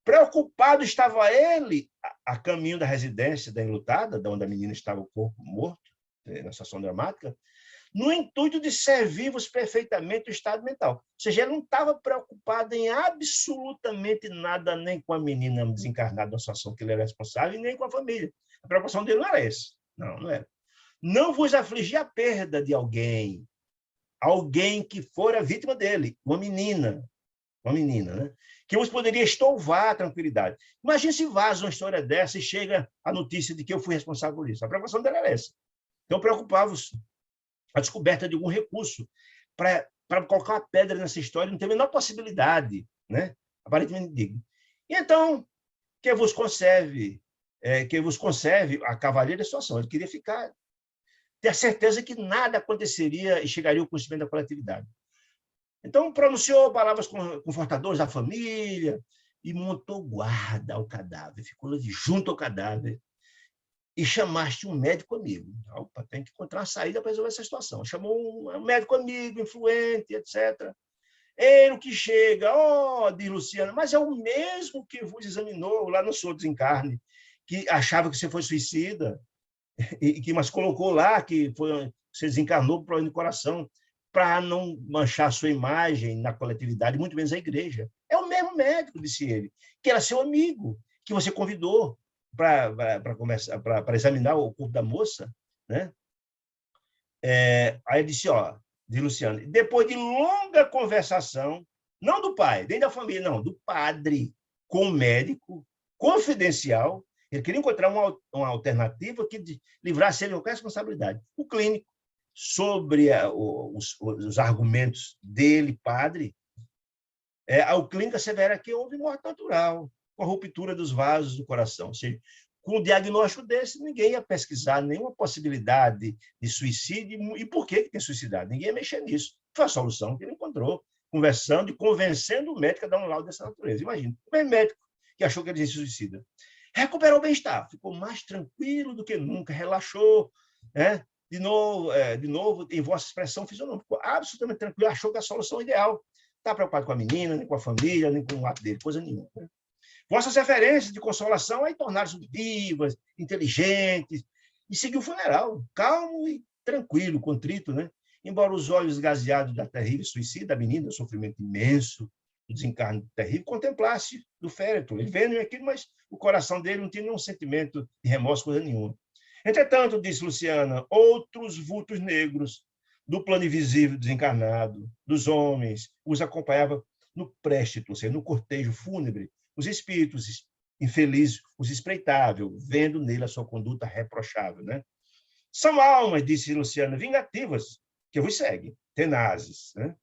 Preocupado estava ele, a caminho da residência da enlutada, da onde a menina estava o corpo morto, na situação dramática, no intuito de servir-vos perfeitamente o estado mental. Ou seja, ele não estava preocupado em absolutamente nada, nem com a menina desencarnada na situação que ele era responsável, nem com a família. A preocupação dele não era essa. Não era. Não vos afligir a perda de alguém que fora vítima dele, uma menina, né? Que vos poderia estouvar a tranquilidade. Imagine se vaza uma história dessa e chega a notícia de que eu fui responsável por isso. A preocupação dele era essa. Então, preocupava-se a descoberta de algum recurso para colocar uma pedra nessa história, não tem a menor possibilidade, né? Aparentemente digno. E então, que vos conserve a cavalaria da situação. Ele queria ter a certeza que nada aconteceria e chegaria ao conhecimento da coletividade. Então, pronunciou palavras confortadoras à família e montou guarda ao cadáver, ficou junto ao cadáver, e chamaste um médico amigo. Opa, tem que encontrar uma saída para resolver essa situação. Chamou um médico amigo, influente, etc. Ele que chega, diz Luciana, mas é o mesmo que vos examinou lá no seu desencarne, que achava que você foi suicida. mas colocou lá que você desencarnou por problema de coração, para não manchar a sua imagem na coletividade, muito menos a igreja. É o mesmo médico, disse ele, que era seu amigo, que você convidou para examinar o corpo da moça, né? Aí ele disse, ó, de Luciano, depois de longa conversação, não do pai, nem da família, não, do padre com o médico, confidencial, ele queria encontrar uma alternativa que livrasse ele de qualquer responsabilidade. O clínico, sobre os argumentos dele, padre, o clínico assevera que houve morte natural, com a ruptura dos vasos do coração. Ou seja, com um diagnóstico desse, ninguém ia pesquisar nenhuma possibilidade de suicídio. E por que tem suicidado? Ninguém ia mexer nisso. Foi a solução que ele encontrou, conversando e convencendo o médico a dar um laudo dessa natureza. Imagina, o mesmo médico que achou que ele ia se suicida. Recuperou o bem-estar, ficou mais tranquilo do que nunca, relaxou, né? De novo, em vossa expressão fisionômica, ficou absolutamente tranquilo, achou que a solução ideal. Está preocupado com a menina, nem com a família, nem com o ato dele, coisa nenhuma. Né? Vossas referências de consolação aí tornaram-se vivas, inteligentes, e seguiu o funeral, calmo e tranquilo, contrito, né? Embora os olhos gazeados da terrível suicida da menina, o sofrimento imenso, o desencarne terrível, contemplasse do féretro. Ele vendo aquilo, mas o coração dele não tinha nenhum sentimento de remorso, coisa nenhuma. Entretanto, disse Luciana, outros vultos negros do plano invisível desencarnado, dos homens, os acompanhava no préstito, ou seja, no cortejo fúnebre, os espíritos infelizes os espreitavam, vendo nele a sua conduta reprochável. Né? São almas, disse Luciana, vingativas, que vos seguem, tenazes, né?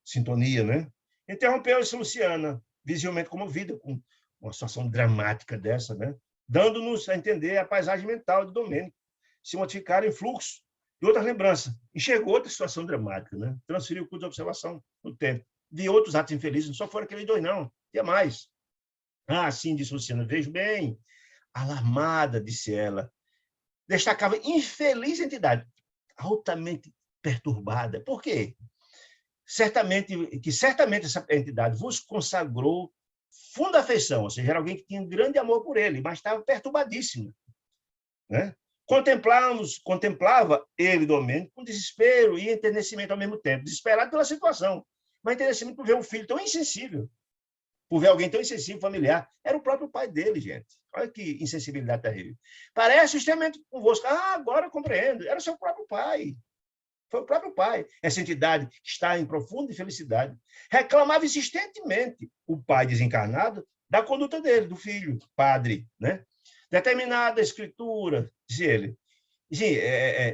Sintonia, né? Interrompeu-se Luciana, visivelmente comovida com uma situação dramática dessa, né? Dando-nos a entender a paisagem mental de Domênico, se modificar em fluxo de outras lembranças. Enxergou outra situação dramática, né? Transferiu o curso de observação no tempo. De outros atos infelizes, não só foram aqueles dois, não. Tinha mais. Sim, disse Luciana, vejo bem. Alarmada, disse ela. Destacava infeliz entidade, altamente perturbada. Por quê? Certamente essa entidade vos consagrou funda afeição, ou seja, era alguém que tinha um grande amor por ele, mas estava perturbadíssimo. Né? Contemplava ele, Domênico, com desespero e enternecimento ao mesmo tempo, desesperado pela situação, mas enternecimento por ver um filho tão insensível, por ver alguém tão insensível, familiar. Era o próprio pai dele, gente. Olha que insensibilidade terrível. Parece extremamente convosco. Agora eu compreendo. Era o seu próprio pai. Foi o próprio pai. Essa entidade está em profunda infelicidade. Reclamava insistentemente o pai desencarnado da conduta dele, do filho, padre, né? Determinada escritura, disse ele,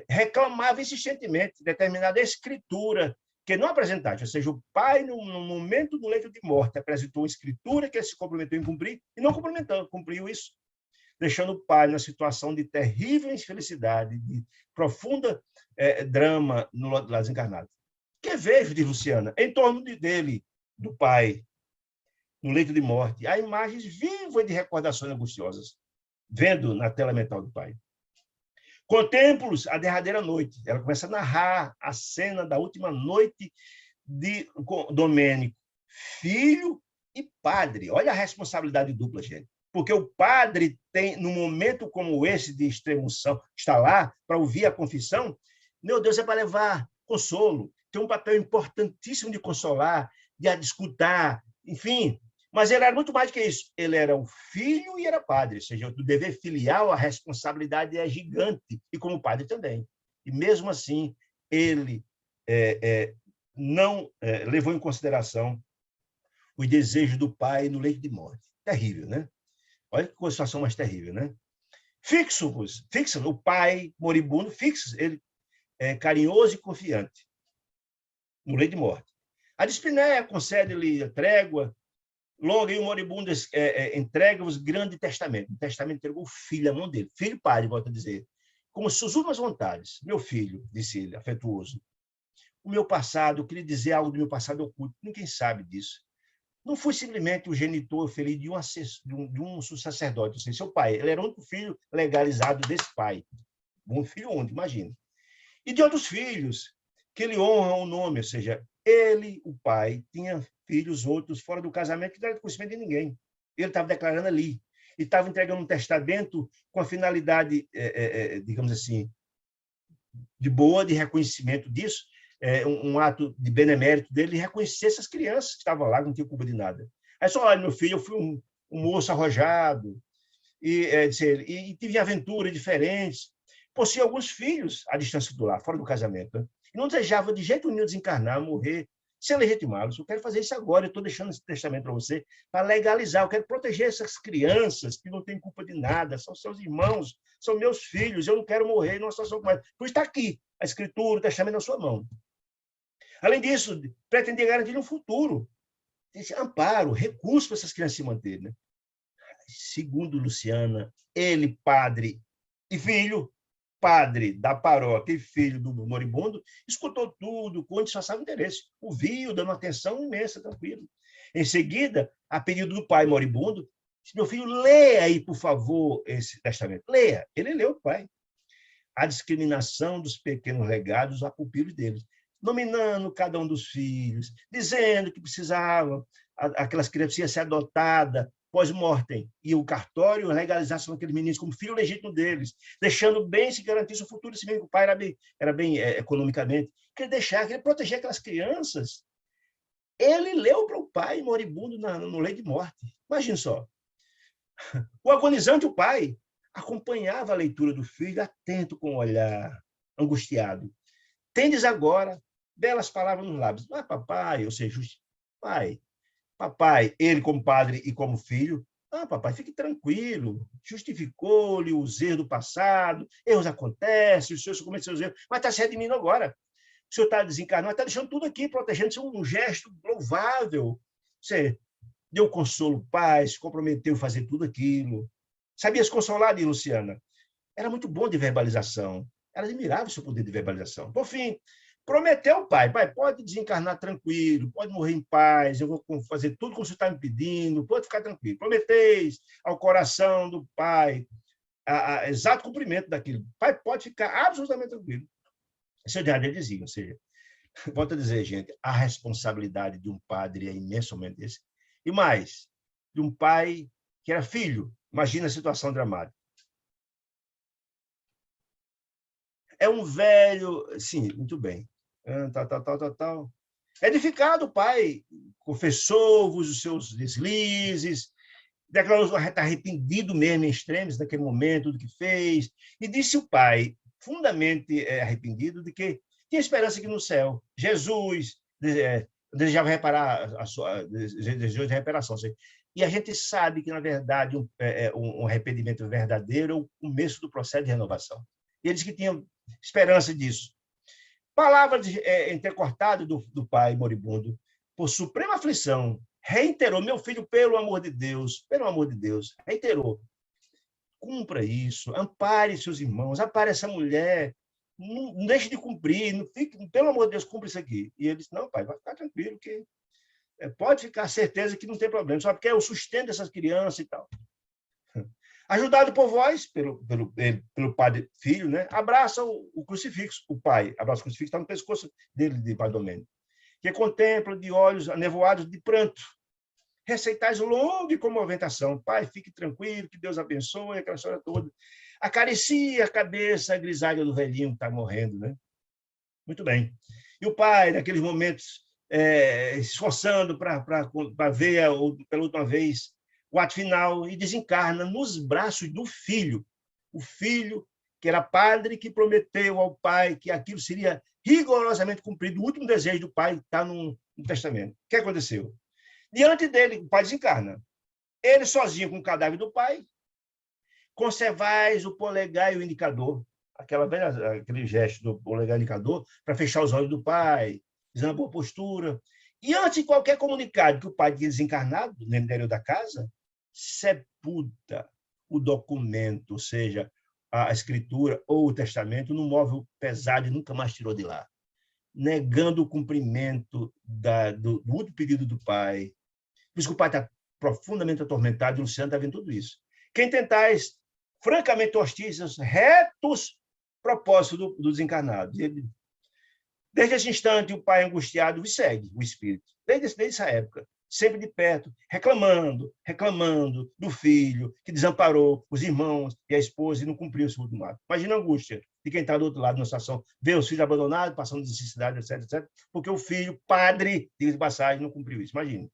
reclamava insistentemente determinada escritura que não apresentasse, ou seja, o pai, no momento do leito de morte, apresentou uma escritura que ele se comprometeu em cumprir e não cumpriu isso, deixando o pai numa situação de terrível infelicidade, de profunda drama no lado desencarnado. Que vejo, diz Luciana, em torno dele, do pai, no leito de morte, há imagens vivas de recordações angustiosas, vendo na tela mental do pai. Contemplo-os a derradeira noite. Ela começa a narrar a cena da última noite de Domênico, filho e padre. Olha a responsabilidade dupla, gente. Porque o padre tem, num momento como esse de extremoção, está lá para ouvir a confissão, meu Deus, é para levar consolo. Tem um papel importantíssimo de consolar, de escutar, enfim. Mas ele era muito mais do que isso. Ele era um filho e era padre. Ou seja, o dever filial, a responsabilidade é gigante. E como padre também. E mesmo assim, ele não levou em consideração os desejos do pai no leito de morte. Terrível, né? Olha que situação mais terrível, né? Fixo-os, o pai moribundo, fixos, ele carinhoso e confiante no leito de morte. A dispneia concede-lhe a trégua, logo e o moribundo entrega-vos grande testamento. O testamento entregou o filho à mão dele. Filho, pai, volta a dizer. Como suas últimas vontades. Meu filho, disse ele, afetuoso. O meu passado, eu queria dizer algo do meu passado oculto. Ninguém sabe disso. Não fui simplesmente o genitor feliz de um sacerdote, ou seja, seu pai. Ele era o único filho legalizado desse pai. Um filho único, imagina. E de outros filhos, que lhe honram o nome, ou seja, ele, o pai, tinha filhos outros fora do casamento que não era do conhecimento de ninguém. Ele estava declarando ali. e estava entregando um testamento com a finalidade, digamos assim, de boa, de reconhecimento disso, um ato de benemérito dele, de reconhecer essas crianças que estavam lá, que não tinham culpa de nada. Aí só, olha, meu filho, eu fui um moço arrojado, e tive aventuras diferentes, possui alguns filhos à distância do lar, fora do casamento, né? E não desejava de jeito nenhum desencarnar, morrer, sem legitimá-los. Eu quero fazer isso agora, eu estou deixando esse testamento para você, para legalizar, eu quero proteger essas crianças que não têm culpa de nada, são seus irmãos, são meus filhos, eu não quero morrer numa situação como essa. Por isso está aqui, a escritura, o testamento na sua mão. Além disso, pretendia garantir um futuro, esse amparo, recurso para essas crianças se manterem, né? Segundo Luciana, ele, padre e filho, padre da paróquia e filho do moribundo, escutou tudo com indispensável interesse, ouviu, dando atenção imensa, tranquilo. Em seguida, a pedido do pai moribundo, disse, meu filho, leia aí, por favor, esse testamento. Leia. Ele leu, pai. A discriminação dos pequenos legados a pupilos deles, nominando cada um dos filhos, dizendo que precisava, aquelas crianças precisam ser adotadas pós-mortem, e o cartório legalizasse aqueles meninos como filho legítimo deles, deixando bem se garantisse o futuro, se bem que o pai era bem economicamente, queria proteger aquelas crianças. Ele leu para o pai moribundo no leito de morte. Imagina só. O agonizante, o pai, acompanhava a leitura do filho, atento com o olhar, angustiado. Tendes agora belas palavras nos lábios. Ah, papai, ou seja, pai, papai, ele como padre e como filho, papai, fique tranquilo, justificou-lhe os erros do passado, erros acontecem, o senhor cometeu seus erros, mas está se redimindo agora. O senhor está desencarnado, está deixando tudo aqui, protegendo-se, um gesto louvável. Você deu consolo, paz, se comprometeu a fazer tudo aquilo. Sabia se consolar de Luciana? Era muito bom de verbalização. Ela admirava o seu poder de verbalização. Por fim, prometeu ao pai, pode desencarnar tranquilo, pode morrer em paz, eu vou fazer tudo como você está me pedindo, pode ficar tranquilo. Prometeis ao coração do pai a exato cumprimento daquilo. Pai pode ficar absolutamente tranquilo. Esse é o diário dele dizia, ou seja, volto a dizer, gente, a responsabilidade de um padre é imensamente esse. E mais, de um pai que era filho. Imagina a situação dramática. É um velho, sim, muito bem. Tal. Edificado o pai, confessou-vos os seus deslizes, declarou que está arrependido mesmo em extremos daquele momento, do que fez, e disse o pai, fundamente arrependido, de que tinha esperança que no céu, Jesus desejava reparar desejou de reparação. E a gente sabe que, na verdade, um arrependimento verdadeiro é o começo do processo de renovação. E eles que tinham esperança disso. Palavras entrecortadas do pai moribundo, por suprema aflição, reiterou, meu filho, pelo amor de Deus, reiterou, cumpra isso, ampare seus irmãos, ampare essa mulher, não deixe de cumprir, não fique, pelo amor de Deus, cumpra isso aqui. E ele disse, não, pai, vai ficar tranquilo, que pode ficar certeza que não tem problema, só porque é o sustento dessas crianças e tal. Ajudado por vós, pelo padre filho, né? Abraça o crucifixo, o pai, abraça o crucifixo, está no pescoço dele, de Padre Domênico, que contempla de olhos anevoados de pranto, receitais longa e com movimentação. Pai, fique tranquilo, que Deus abençoe, aquela história toda. Acaricia a cabeça grisalha do velhinho que está morrendo, né? Muito bem. E o pai, naqueles momentos, esforçando para ver pela última vez o ato final, e desencarna nos braços do filho. O filho, que era padre, que prometeu ao pai que aquilo seria rigorosamente cumprido. O último desejo do pai está no testamento. O que aconteceu? Diante dele, o pai desencarna. Ele sozinho com o cadáver do pai, conservais o polegar e o indicador, aquele gesto do polegar e indicador, para fechar os olhos do pai, dizendo a boa postura. E antes de qualquer comunicado que o pai tinha desencarnado no interior da casa, sepulta o documento, ou seja, a escritura ou o testamento, num móvel pesado e nunca mais tirou de lá, negando o cumprimento do último pedido do pai. Por isso que o pai está profundamente atormentado e o Luciano está vendo tudo isso. Quem tentais, francamente hostis, retos propósitos do desencarnado. Desde esse instante, o pai angustiado segue o espírito, desde essa época. sempre de perto, reclamando do filho, que desamparou os irmãos e a esposa e não cumpriu o seu ultimato. Imagina a angústia de quem está do outro lado de uma situação, vê os filhos abandonados, passando necessidade, etc., porque o filho, padre, diga de passagem, não cumpriu isso. Imagine.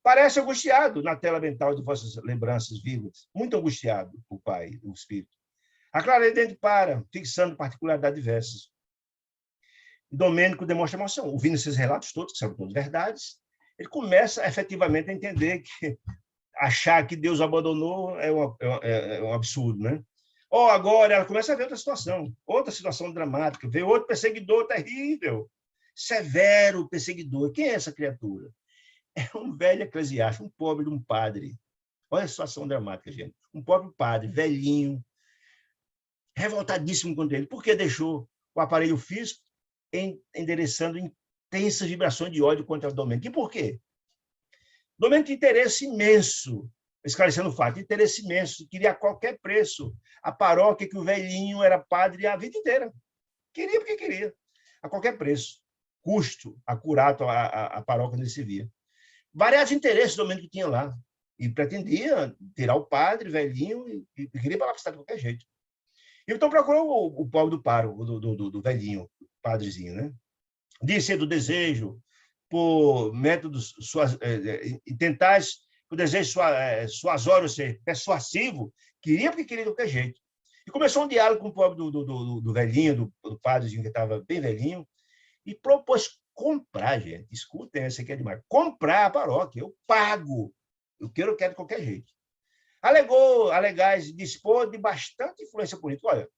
Parece angustiado na tela mental de vossas lembranças vivas, muito angustiado, o pai, o espírito. A claridade para, fixando particularidades diversas. Domênico demonstra emoção. Ouvindo esses relatos todos, que são todas verdades, ele começa efetivamente a entender que achar que Deus o abandonou é um absurdo, né? Ou agora ela começa a ver outra situação dramática, vê outro perseguidor terrível, severo perseguidor. Quem é essa criatura? É um velho eclesiástico, um pobre de um padre. Olha a situação dramática, gente. Um pobre padre, velhinho, revoltadíssimo contra ele, porque deixou o aparelho físico endereçando intensas vibrações de ódio contra o Domênico. E por quê? Domênico tinha interesse imenso, esclarecendo o fato, interesse imenso, queria a qualquer preço a paróquia que o velhinho era padre a vida inteira. Queria porque queria, a qualquer preço. Custo acurato a paróquia onde ele se via. Vários interesses o Domênico tinha lá, e pretendia tirar o padre velhinho e queria ir para lá de qualquer jeito. Então procurou o pobre do pároco, do velhinho, padrezinho, né? Disse do desejo, por métodos tentais, o desejo suasório ser persuasivo, queria porque queria de qualquer jeito. E começou um diálogo com o pobre do velhinho, do padrezinho que estava bem velhinho, e propôs comprar, gente. Escutem, essa aqui é demais. Comprar a paróquia, eu pago. Eu quero de qualquer jeito. Alegais, dispor de bastante influência política. Olha,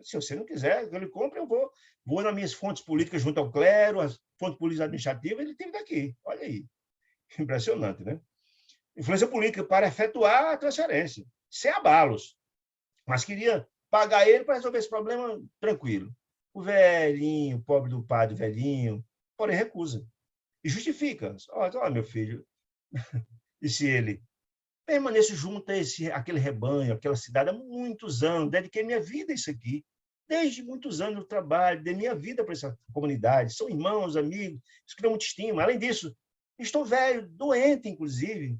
se você não quiser que ele compre, eu vou nas minhas fontes políticas junto ao clero, as fontes políticas administrativas, ele tem daqui. Olha aí. Impressionante, né? Influência política para efetuar a transferência, sem abalos. Mas queria pagar ele para resolver esse problema tranquilo. O velhinho, o pobre do padre velhinho, porém recusa. E justifica. Olha, meu filho, disse ele, permaneço junto a aquele rebanho, aquela cidade há muitos anos, dediquei minha vida a isso aqui. Desde muitos anos eu trabalho, dei minha vida para essa comunidade. São irmãos, amigos, isso que dá muita estima. Além disso, estou velho, doente, inclusive.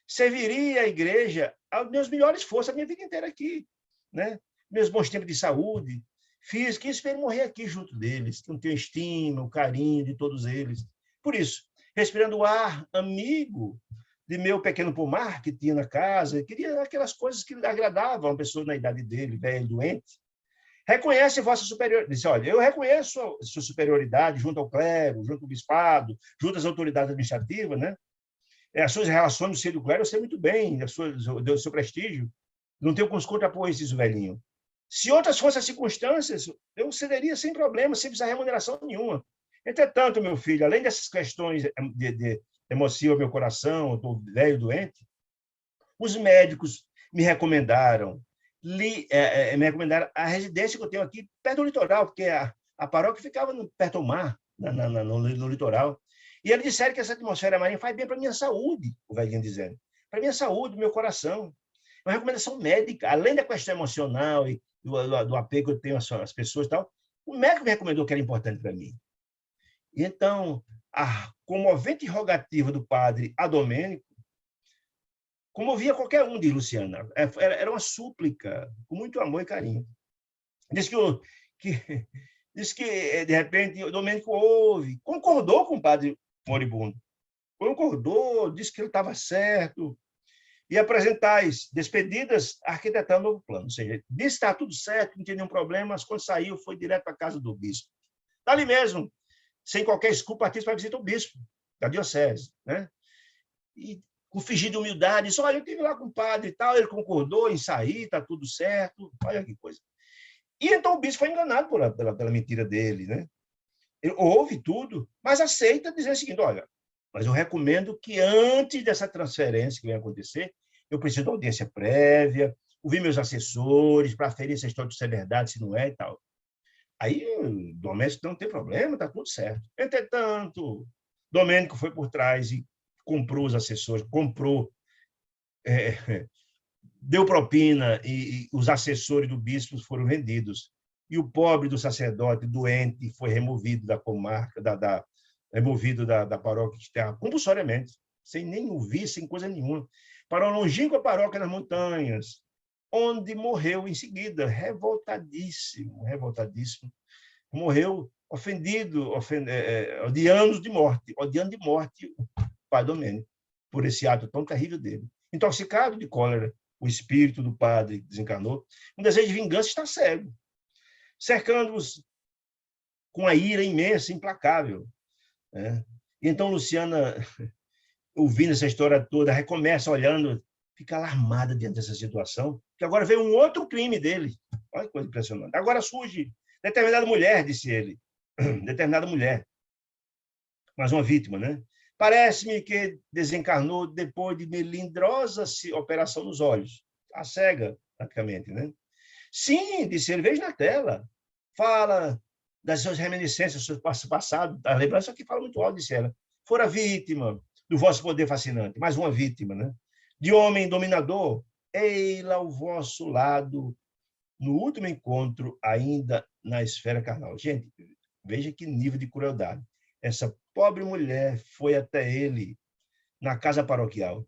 Serviria a igreja aos meus melhores esforços a minha vida inteira aqui, né? Meus bons tempos de saúde física, e espero morrer aqui junto deles, não tenho estima, o carinho de todos eles. Por isso, respirando o ar amigo de meu pequeno pomar que tinha na casa, queria aquelas coisas que agradavam a uma pessoa na idade dele, velho, doente. Reconhece vossa superioridade. Disse, olha, eu reconheço a sua superioridade junto ao clero, junto ao bispado, junto às autoridades administrativas, né? As suas relações no seio do clero eu sei muito bem, do seu prestígio. Não tenho como contrapor isso, diz o velhinho. Se outras fossem as circunstâncias, eu cederia sem problema, sem precisar de remuneração nenhuma. Entretanto, meu filho, além dessas questões de emoção ao meu coração, eu estou velho, doente, os médicos me recomendaram a residência que eu tenho aqui perto do litoral, porque a paróquia ficava perto do mar, no litoral. E eles disseram que essa atmosfera marinha faz bem para a minha saúde, o velhinho dizendo. Para a minha saúde, meu coração. É uma recomendação médica, além da questão emocional e do apego que eu tenho às pessoas e tal, o médico me recomendou que era importante para mim. E então, a comovente rogativa do padre a Domênico comovia qualquer um, de Luciana. Era uma súplica, com muito amor e carinho. Diz que de repente, o Domênico ouve, concordou com o padre moribundo. Concordou, disse que ele estava certo, e apresentais despedidas, arquitetando um novo plano. Ou seja, disse que está tudo certo, não tinha nenhum problema, mas quando saiu, foi direto para a casa do bispo. Está ali mesmo, sem qualquer desculpa, artista para visitar o bispo da diocese, né? E com fingir de humildade, disse, olha, eu estive lá com o padre e tal, ele concordou em sair, está tudo certo, olha que coisa. E então o bispo foi enganado pela mentira dele, né? Ele ouve tudo, mas aceita dizer o seguinte, olha, mas eu recomendo que antes dessa transferência que vai acontecer, eu preciso de audiência prévia, ouvir meus assessores para aferir se a história é verdade, se não é e tal. Aí o Domênico não tem problema, está tudo certo. Entretanto, Domênico foi por trás e comprou os assessores, deu propina e os assessores do bispo foram vendidos. E o pobre do sacerdote doente foi removido da comarca, removido da paróquia de terra, compulsoriamente. sem nem ouvir, sem coisa nenhuma, para uma longínqua paróquia nas montanhas, onde morreu em seguida, revoltadíssimo, revoltadíssimo. Morreu ofendido, odiando de morte o padre Domênico, por esse ato tão terrível dele. Intoxicado de cólera, o espírito do padre desencarnou, um desejo de vingança está cego, cercando-os com a ira imensa, implacável. Né? E então Luciana, ouvindo essa história toda, recomeça olhando, fica alarmada diante dessa situação, que agora veio um outro crime dele. Olha que coisa impressionante. Agora surge determinada mulher, disse ele, determinada mulher, mas uma vítima, né? Parece-me que desencarnou depois de melindrosa operação nos olhos. A cega, praticamente, né? Sim, disse ele, veja na tela. Fala das suas reminiscências, do seu passado, da lembrança que fala muito alto, disse ela. Fora vítima do vosso poder fascinante, mais uma vítima, né? De homem dominador, ei-la ao vosso lado, no último encontro, ainda na esfera carnal. Gente, veja que nível de crueldade. Essa pobre mulher foi até ele, na casa paroquial.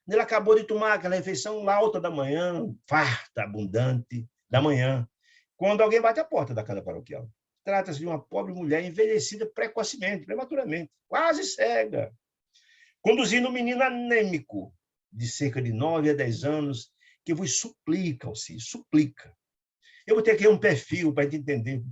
Ele acabou de tomar aquela refeição alta da manhã, farta, abundante, da manhã, quando alguém bate à porta da casa paroquial. Trata-se de uma pobre mulher envelhecida precocemente, prematuramente, quase cega, conduzindo um menino anêmico, de cerca de 9 a 10 anos, que vos suplica, Alcir, suplica. Eu vou ter aqui um perfil para entender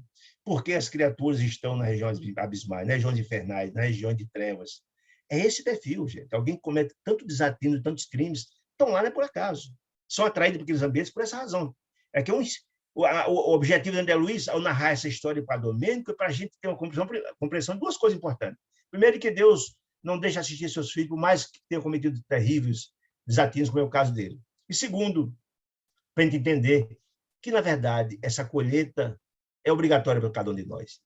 por que as criaturas estão nas regiões abismais, nas regiões infernais, nas regiões de trevas. É esse perfil, gente. Alguém que comete tanto desatino, tantos crimes, estão lá não é por acaso. São atraídos por aqueles ambientes por essa razão. É que o objetivo de André Luiz, ao narrar essa história para Domênico, é para a gente ter uma compreensão de duas coisas importantes. Primeiro, que Deus não deixa assistir seus filhos, por mais que tenham cometido terríveis desatinos, como é o caso dele. E segundo, para a gente entender que, na verdade, essa colheita é obrigatória para cada um de nós.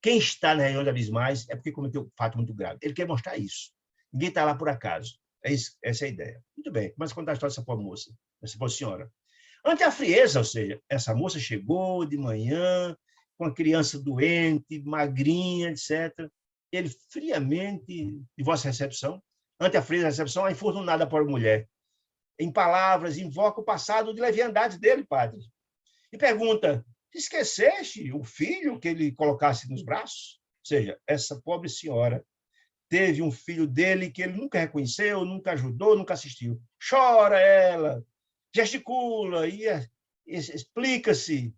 Quem está na região de abismais é porque cometeu um fato muito grave. Ele quer mostrar isso. Ninguém está lá por acaso. Essa é a ideia. Muito bem, começa a contar a história dessa pobre moça, dessa pobre senhora. Ante a frieza, ou seja, essa moça chegou de manhã com a criança doente, magrinha, etc. Ele friamente, de vossa recepção, ante a frieza da recepção, a infortunada pobre mulher, em palavras, invoca o passado de leviandade dele, padre, e pergunta: esqueceste o filho que ele colocasse nos braços? Ou seja, essa pobre senhora teve um filho dele que ele nunca reconheceu, nunca ajudou, nunca assistiu. Chora ela, gesticula, e explica-se.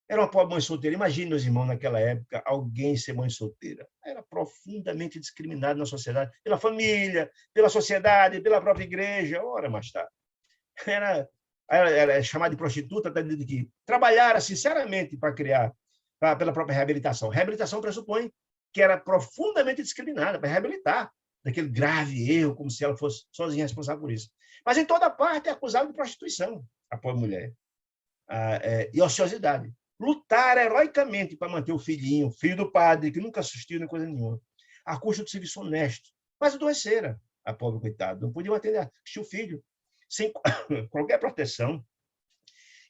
Era uma pobre mãe solteira. Imagine, meus irmãos, naquela época, alguém ser mãe solteira. Era profundamente discriminado na sociedade, pela família, pela sociedade, pela própria igreja. Ora, mais tarde. Era chamada de prostituta, que trabalhara sinceramente para criar, pela própria reabilitação. Reabilitação pressupõe que era profundamente discriminada, para reabilitar daquele grave erro, como se ela fosse sozinha responsável por isso. Mas em toda parte é acusada de prostituição, a pobre mulher, e ociosidade. Lutar heroicamente para manter o filhinho, filho do padre, que nunca assistiu nem coisa nenhuma, a custa do serviço honesto. Mas adoecera, a pobre coitada, não podia atender, assistir o filho, sem qualquer proteção.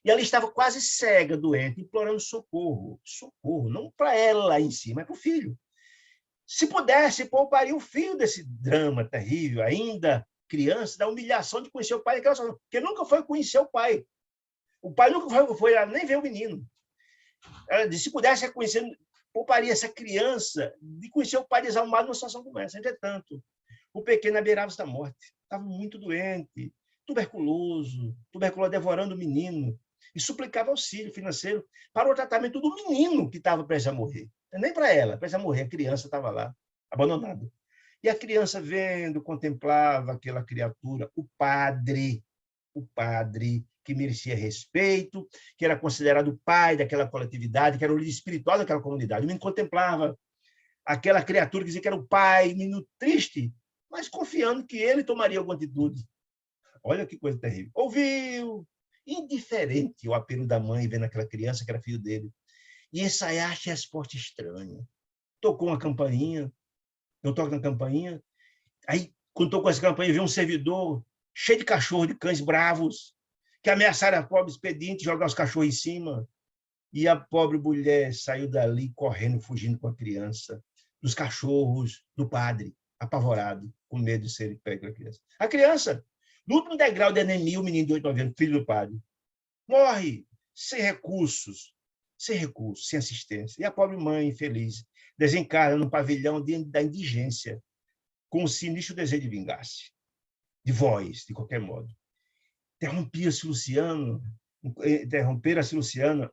E ela estava quase cega, doente, implorando socorro. Socorro, não para ela em si, mas para o filho. Se pudesse, pouparia o filho desse drama terrível, ainda criança, da humilhação de conhecer o pai daquela situação, porque nunca foi conhecer o pai. O pai nunca foi lá nem ver o menino. Ela disse, se pudesse reconhecer, pouparia essa criança de conhecer o pai desalmado numa situação como essa. Entretanto, o pequeno beirava-se da morte. Estava muito doente, tuberculoso devorando o menino, e suplicava auxílio financeiro para o tratamento do menino que estava prestes a morrer. Nem para ela, prestes a morrer, a criança estava lá, abandonada. E a criança vendo, contemplava aquela criatura, o padre, que merecia respeito, que era considerado o pai daquela coletividade, que era o líder espiritual daquela comunidade. O menino contemplava aquela criatura que dizia que era o pai, menino triste, mas confiando que ele tomaria alguma atitude. Olha que coisa terrível. Ouviu, indiferente ao apelo da mãe, vendo aquela criança que era filho dele, e ensaiaste a resposta estranha. Tocou uma campainha, não toca na campainha, aí, quando tocou essa campainha, veio um servidor cheio de cachorros, de cães bravos, que ameaçaram a pobre expediente, jogar os cachorros em cima, e a pobre mulher saiu dali correndo, fugindo com a criança, dos cachorros, do padre. apavorado, com medo de ser pego pela criança. A criança, no último degrau de anemia, o menino de 8, 9 anos, filho do padre, morre sem recursos, sem assistência. E a pobre mãe, infeliz, desencarna num pavilhão da indigência, com o sinistro desejo de vingar-se, de voz, de qualquer modo. Interrompera-se Luciano,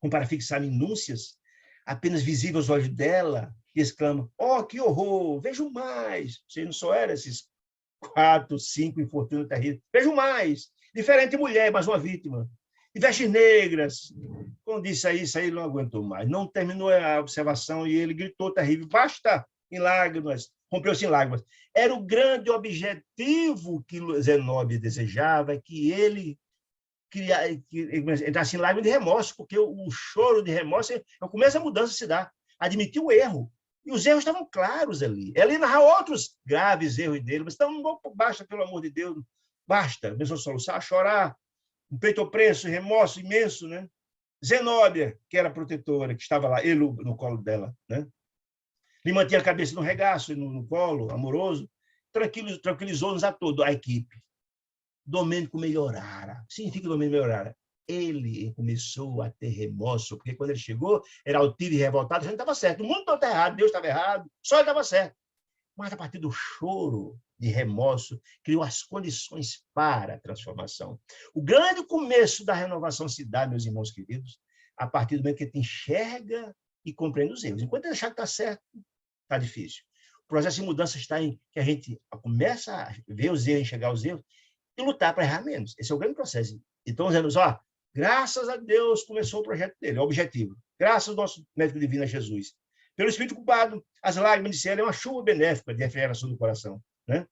como para fixar minúcias, apenas visíveis aos olhos dela, e exclama: oh, que horror, vejo mais. Você não só era esses 4, 5 infortúnios terríveis. Vejo mais. Diferente mulher, mas uma vítima. E vestes negras. Quando disse isso aí ele não aguentou mais. Não terminou a observação e ele gritou terrível: basta, em lágrimas. Rompeu-se em lágrimas. Era o grande objetivo que Zenóbia desejava, que ele entrasse em lágrimas de remorso, porque o choro de remorso é o começo da mudança se dá. Admitir o erro. E os erros estavam claros ali. Ela ia narrar outros graves erros dele, mas então não basta, pelo amor de Deus, basta. Pensou soluçar, chorar, um peito opresso, remorso imenso, né? Zenóbia, que era protetora, que estava lá, ele no colo dela, né? Lhe mantinha a cabeça no regaço, no colo, amoroso, tranquilizou-nos a todos, a equipe. Domênico melhorara. Significa que Domênico melhorara. Ele começou a ter remorso, porque quando ele chegou, era altivo e revoltado, já não estava certo. O mundo todo estava errado, Deus estava errado, só ele estava certo. Mas, a partir do choro de remorso, criou as condições para a transformação. O grande começo da renovação se dá, meus irmãos queridos, a partir do momento que ele enxerga e compreende os erros. Enquanto ele achar que está certo, está difícil. O processo de mudança está em que a gente começa a ver os erros, enxergar os erros, e lutar para errar menos. Esse é o grande processo. Então, dizendo, graças a Deus começou o projeto dele, é o objetivo. Graças ao nosso médico divino, Jesus. Pelo Espírito culpado, as lágrimas de cielo é uma chuva benéfica de refrigeração do coração. Né?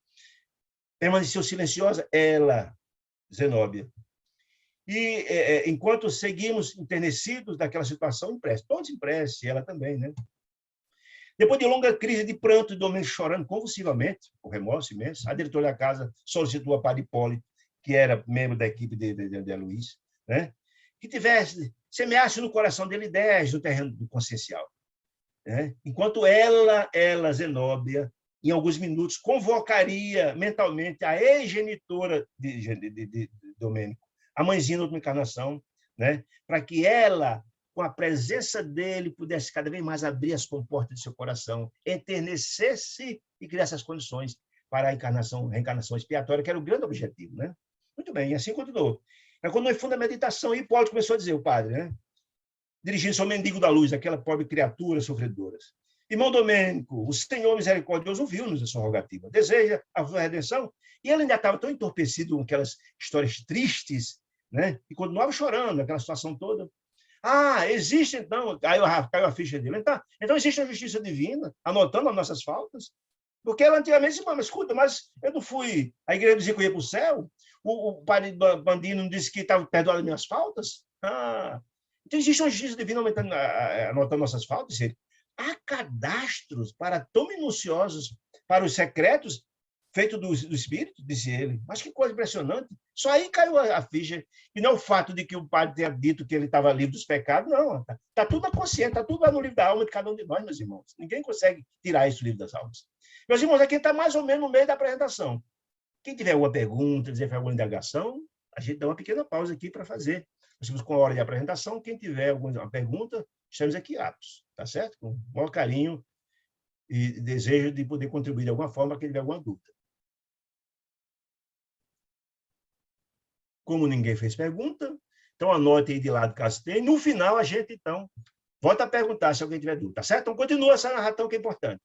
Permaneceu silenciosa, ela, Zenóbia. E enquanto seguimos enternecidos daquela situação, impressa. Todos impressos, ela também. Né? Depois de longa crise de pranto, Domênico chorando convulsivamente, com remorso imenso, a diretora da casa solicitou a padre Hipólito, que era membro da equipe de Luiz, né? Que semeasse no coração dele ideias no terreno do consciencial. Né? Enquanto ela, Zenóbia, em alguns minutos, convocaria mentalmente a ex-genitora de Domênico, a mãezinha da última encarnação, né? Para que ela, com a presença dele, pudesse cada vez mais abrir as comportas de seu coração, enternecesse e criasse as condições para a reencarnação expiatória, que era o grande objetivo. Né? Muito bem, e assim continuou. Mas quando foi funda a meditação, Hipólito começou a dizer, o padre, né? Dirigindo-se ao mendigo da luz, aquela pobre criatura sofredora: irmão Domênico, o Senhor misericordioso ouviu-nos a sua rogativa, deseja a sua redenção? E ele ainda estava tão entorpecido com aquelas histórias tristes, né? E continuava chorando, aquela situação toda. Existe, então, caiu a ficha dele. Então existe a justiça divina, anotando as nossas faltas. Porque ela antigamente disse, mas escuta, mas eu não fui, a igreja dizia que eu ia para o céu, o padre Bandino disse que estava perdoado as minhas faltas. Então existe uma justiça divina anotando nossas faltas. Há cadastros para tão minuciosos para os secretos feito do Espírito, disse ele. Mas que coisa impressionante. Só aí caiu a ficha. E não é o fato de que o padre tenha dito que ele estava livre dos pecados, não. Está tudo na consciência, está tudo lá no livro da alma de cada um de nós, meus irmãos. Ninguém consegue tirar isso do livro das almas. Meus irmãos, aqui está mais ou menos no meio da apresentação. Quem tiver alguma pergunta, dizer alguma indagação, a gente dá uma pequena pausa aqui para fazer. Nós estamos com a hora de apresentação. Quem tiver alguma pergunta, estamos aqui aptos, tá certo? Com o maior carinho e desejo de poder contribuir de alguma forma quem tiver alguma dúvida. Como ninguém fez pergunta, então anote aí de lado caso tenha. No final, a gente, então, volta a perguntar se alguém tiver dúvida, tá certo? Então, continua essa narração que é importante.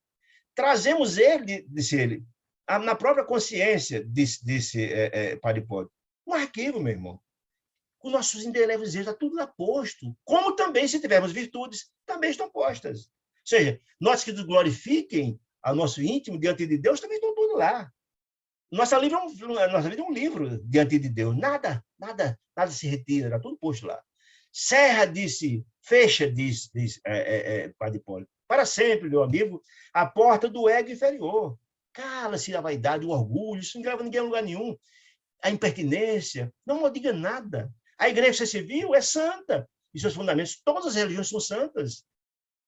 Trazemos ele, disse ele, na própria consciência, disse Padre Hipólito, um arquivo, meu irmão. Os nossos indeléveis erros, está tudo lá posto. Como também, se tivermos virtudes, também estão postas. Ou seja, nós que nos glorifiquem ao nosso íntimo diante de Deus, também estão tudo lá. Nossa vida é um livro diante de Deus. Nada se retira, está tudo posto lá. Fecha, diz Padre Hipólito, para sempre, meu amigo, a porta do ego inferior. Cala-se a vaidade, o orgulho, isso não leva ninguém a lugar nenhum. A impertinência, não diga nada. A igreja civil é santa, e seus fundamentos, todas as religiões são santas.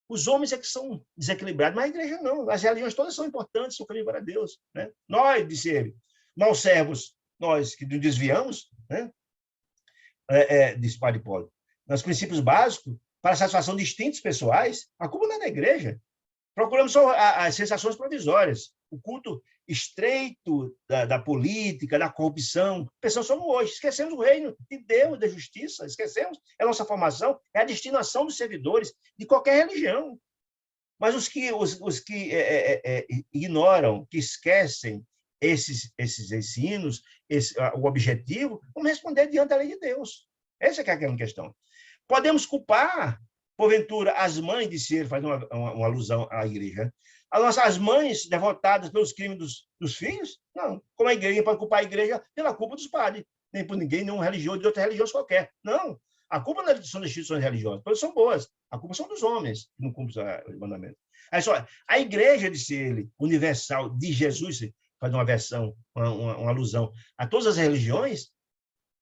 Os homens é que são desequilibrados, mas a igreja não. As religiões todas são importantes, são caminho para Deus. Né? Nós, disse ele, maus servos, nós que nos desviamos, né? Disse Padre Hipólito, nos princípios básicos, para a satisfação de instintos pessoais, a culpa não é da igreja. Procuramos só as sensações provisórias, o culto estreito da política, da corrupção. Pensamos só no hoje, esquecemos o reino de Deus, da justiça, esquecemos a nossa formação, é a destinação dos servidores de qualquer religião. Mas os que ignoram, que esquecem esses ensinos, o objetivo, vamos responder diante da lei de Deus. Essa é a grande questão. Podemos culpar, porventura, as mães, disse ele, faz uma alusão à igreja, as mães devotadas pelos crimes dos filhos? Não. Como a igreja pode culpar a igreja pela culpa dos padres, nem por ninguém, nenhum religioso de outra religião qualquer. Não. A culpa não são das instituições religiosas, todas são boas. A culpa são dos homens que não cumprem os mandamentos. Aí só, a igreja, disse ele, universal de Jesus, faz uma versão, uma alusão a todas as religiões,